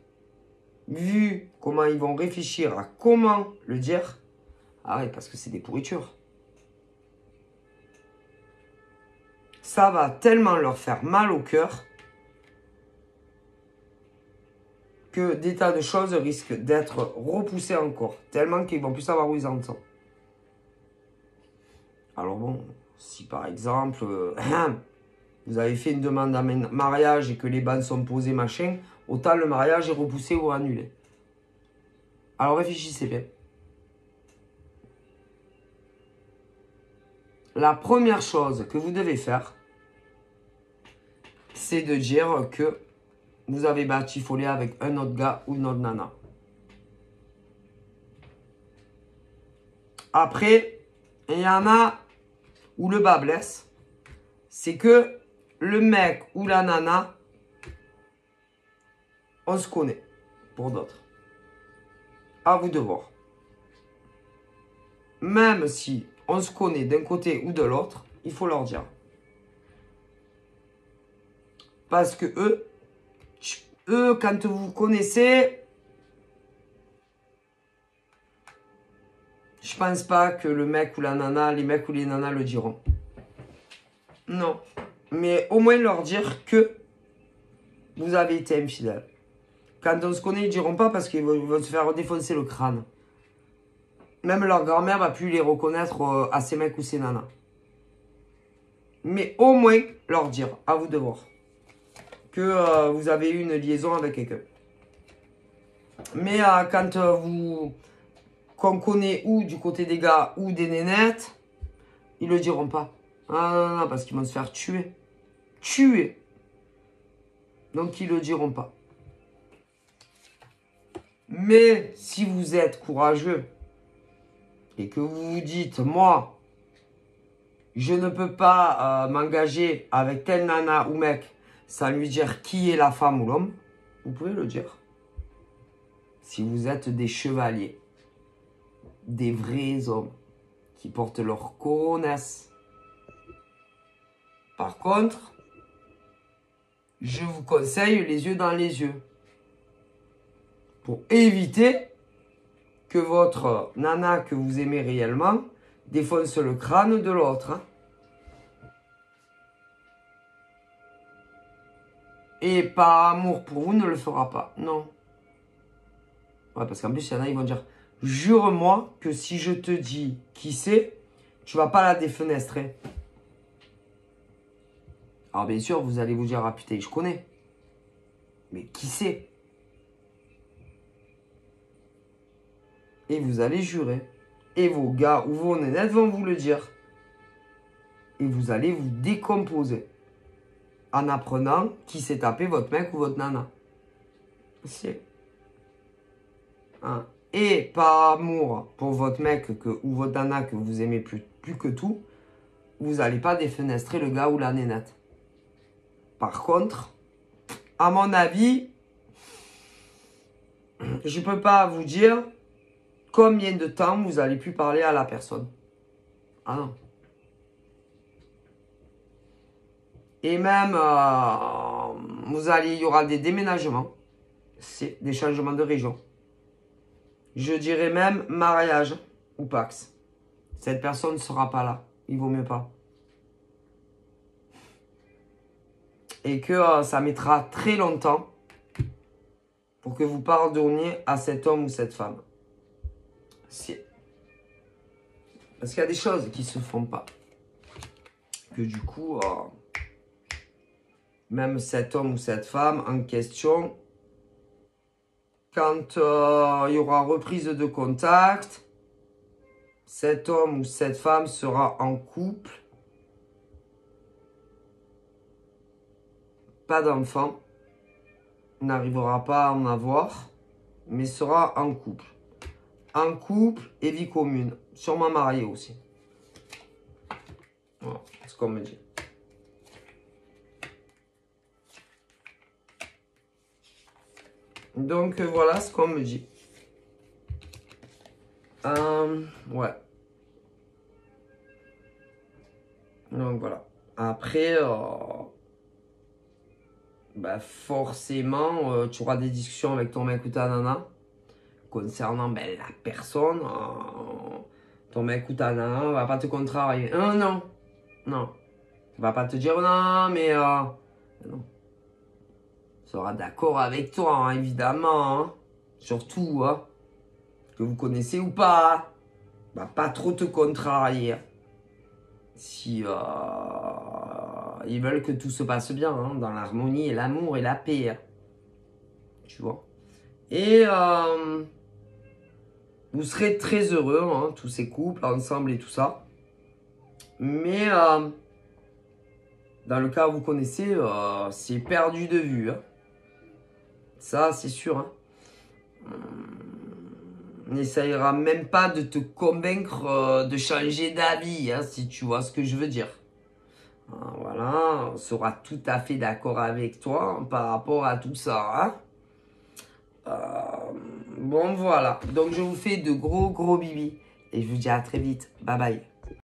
vu comment ils vont réfléchir à comment le dire, arrête parce que c'est des pourritures. Ça va tellement leur faire mal au cœur que des tas de choses risquent d'être repoussées encore, tellement qu'ils vont plus savoir où ils en sont. Alors bon, si par exemple, vous avez fait une demande à mariage et que les bandes sont posées, machin, autant le mariage est repoussé ou annulé. Alors réfléchissez bien. La première chose que vous devez faire, c'est de dire que vous avez batifolé avec un autre gars ou une autre nana. Après, il y en a où le bas blesse, c'est que le mec ou la nana, on se connaît pour d'autres. À vous de voir. Même si on se connaît d'un côté ou de l'autre, il faut leur dire. Parce que eux, quand vous connaissez, je pense pas que le mec ou la nana, les mecs ou les nanas le diront. Non. Mais au moins leur dire que vous avez été infidèle. Quand on se connaît, ils diront pas parce qu'ils vont se faire défoncer le crâne. Même leur grand-mère va plus les reconnaître à ces mecs ou ces nanas. Mais au moins leur dire, à vous de voir, que vous avez eu une liaison avec quelqu'un. Mais quand qu'on connaît ou du côté des gars ou des nénettes, ils le diront pas. Ah non, parce qu'ils vont se faire tuer. Tuer. Donc ils le diront pas. Mais si vous êtes courageux et que vous vous dites, moi, je ne peux pas m'engager avec telle nana ou mec sans lui dire qui est la femme ou l'homme, vous pouvez le dire. Si vous êtes des chevaliers, des vrais hommes qui portent leur coronesse. Par contre, je vous conseille les yeux dans les yeux. Pour éviter que votre nana que vous aimez réellement défonce le crâne de l'autre. Hein. Et par amour pour vous, ne le fera pas. Non. Ouais, parce qu'en plus, il y en a, ils vont dire, jure-moi que si je te dis qui c'est, tu vas pas la défenestrer. Alors bien sûr, vous allez vous dire, ah putain, je connais. Mais qui c'est? Et vous allez jurer. Et vos gars ou vos nénettes vont vous le dire. Et vous allez vous décomposer. En apprenant qui s'est tapé votre mec ou votre nana. C'est. Hein. Et par amour pour votre mec ou votre nana que vous aimez plus que tout, vous n'allez pas défenestrer le gars ou la nénette. Par contre, à mon avis, je ne peux pas vous dire combien de temps vous n'allez plus parler à la personne. Ah non. Et même, il y aura des déménagements. C'est des changements de région. Je dirais même mariage ou Pax. Cette personne ne sera pas là. Il vaut mieux pas. Et que ça mettra très longtemps pour que vous pardonniez à cet homme ou cette femme. Parce qu'il y a des choses qui ne se font pas. Que du coup, même cet homme ou cette femme en question, quand il y aura reprise de contact, cet homme ou cette femme sera en couple, pas d'enfant, n'arrivera pas à en avoir, mais sera en couple. En couple et vie commune, sûrement marié aussi. Voilà, c'est ce qu'on me dit. Donc voilà ce qu'on me dit. Ouais. Donc voilà. Après, forcément, tu auras des discussions avec ton mec ou ta nana concernant la personne. Ton mec ou ta nana va pas te contrarier. Non. Non. Il va pas te dire non, mais non. Il sera d'accord avec toi, hein, évidemment. Hein. Surtout, hein, que vous connaissez ou pas. Va pas trop te contrarier. Si ils veulent que tout se passe bien, hein, dans l'harmonie et l'amour et la paix. Hein. Tu vois. Et vous serez très heureux, hein, tous ces couples ensemble et tout ça. Mais dans le cas où vous connaissez, c'est perdu de vue. Hein. Ça, c'est sûr. Hein. N'essayera même pas de te convaincre de changer d'avis, hein, si tu vois ce que je veux dire. Voilà, on sera tout à fait d'accord avec toi, hein, par rapport à tout ça. Hein. Bon, voilà. Donc, je vous fais de gros bibis. Et je vous dis à très vite. Bye bye.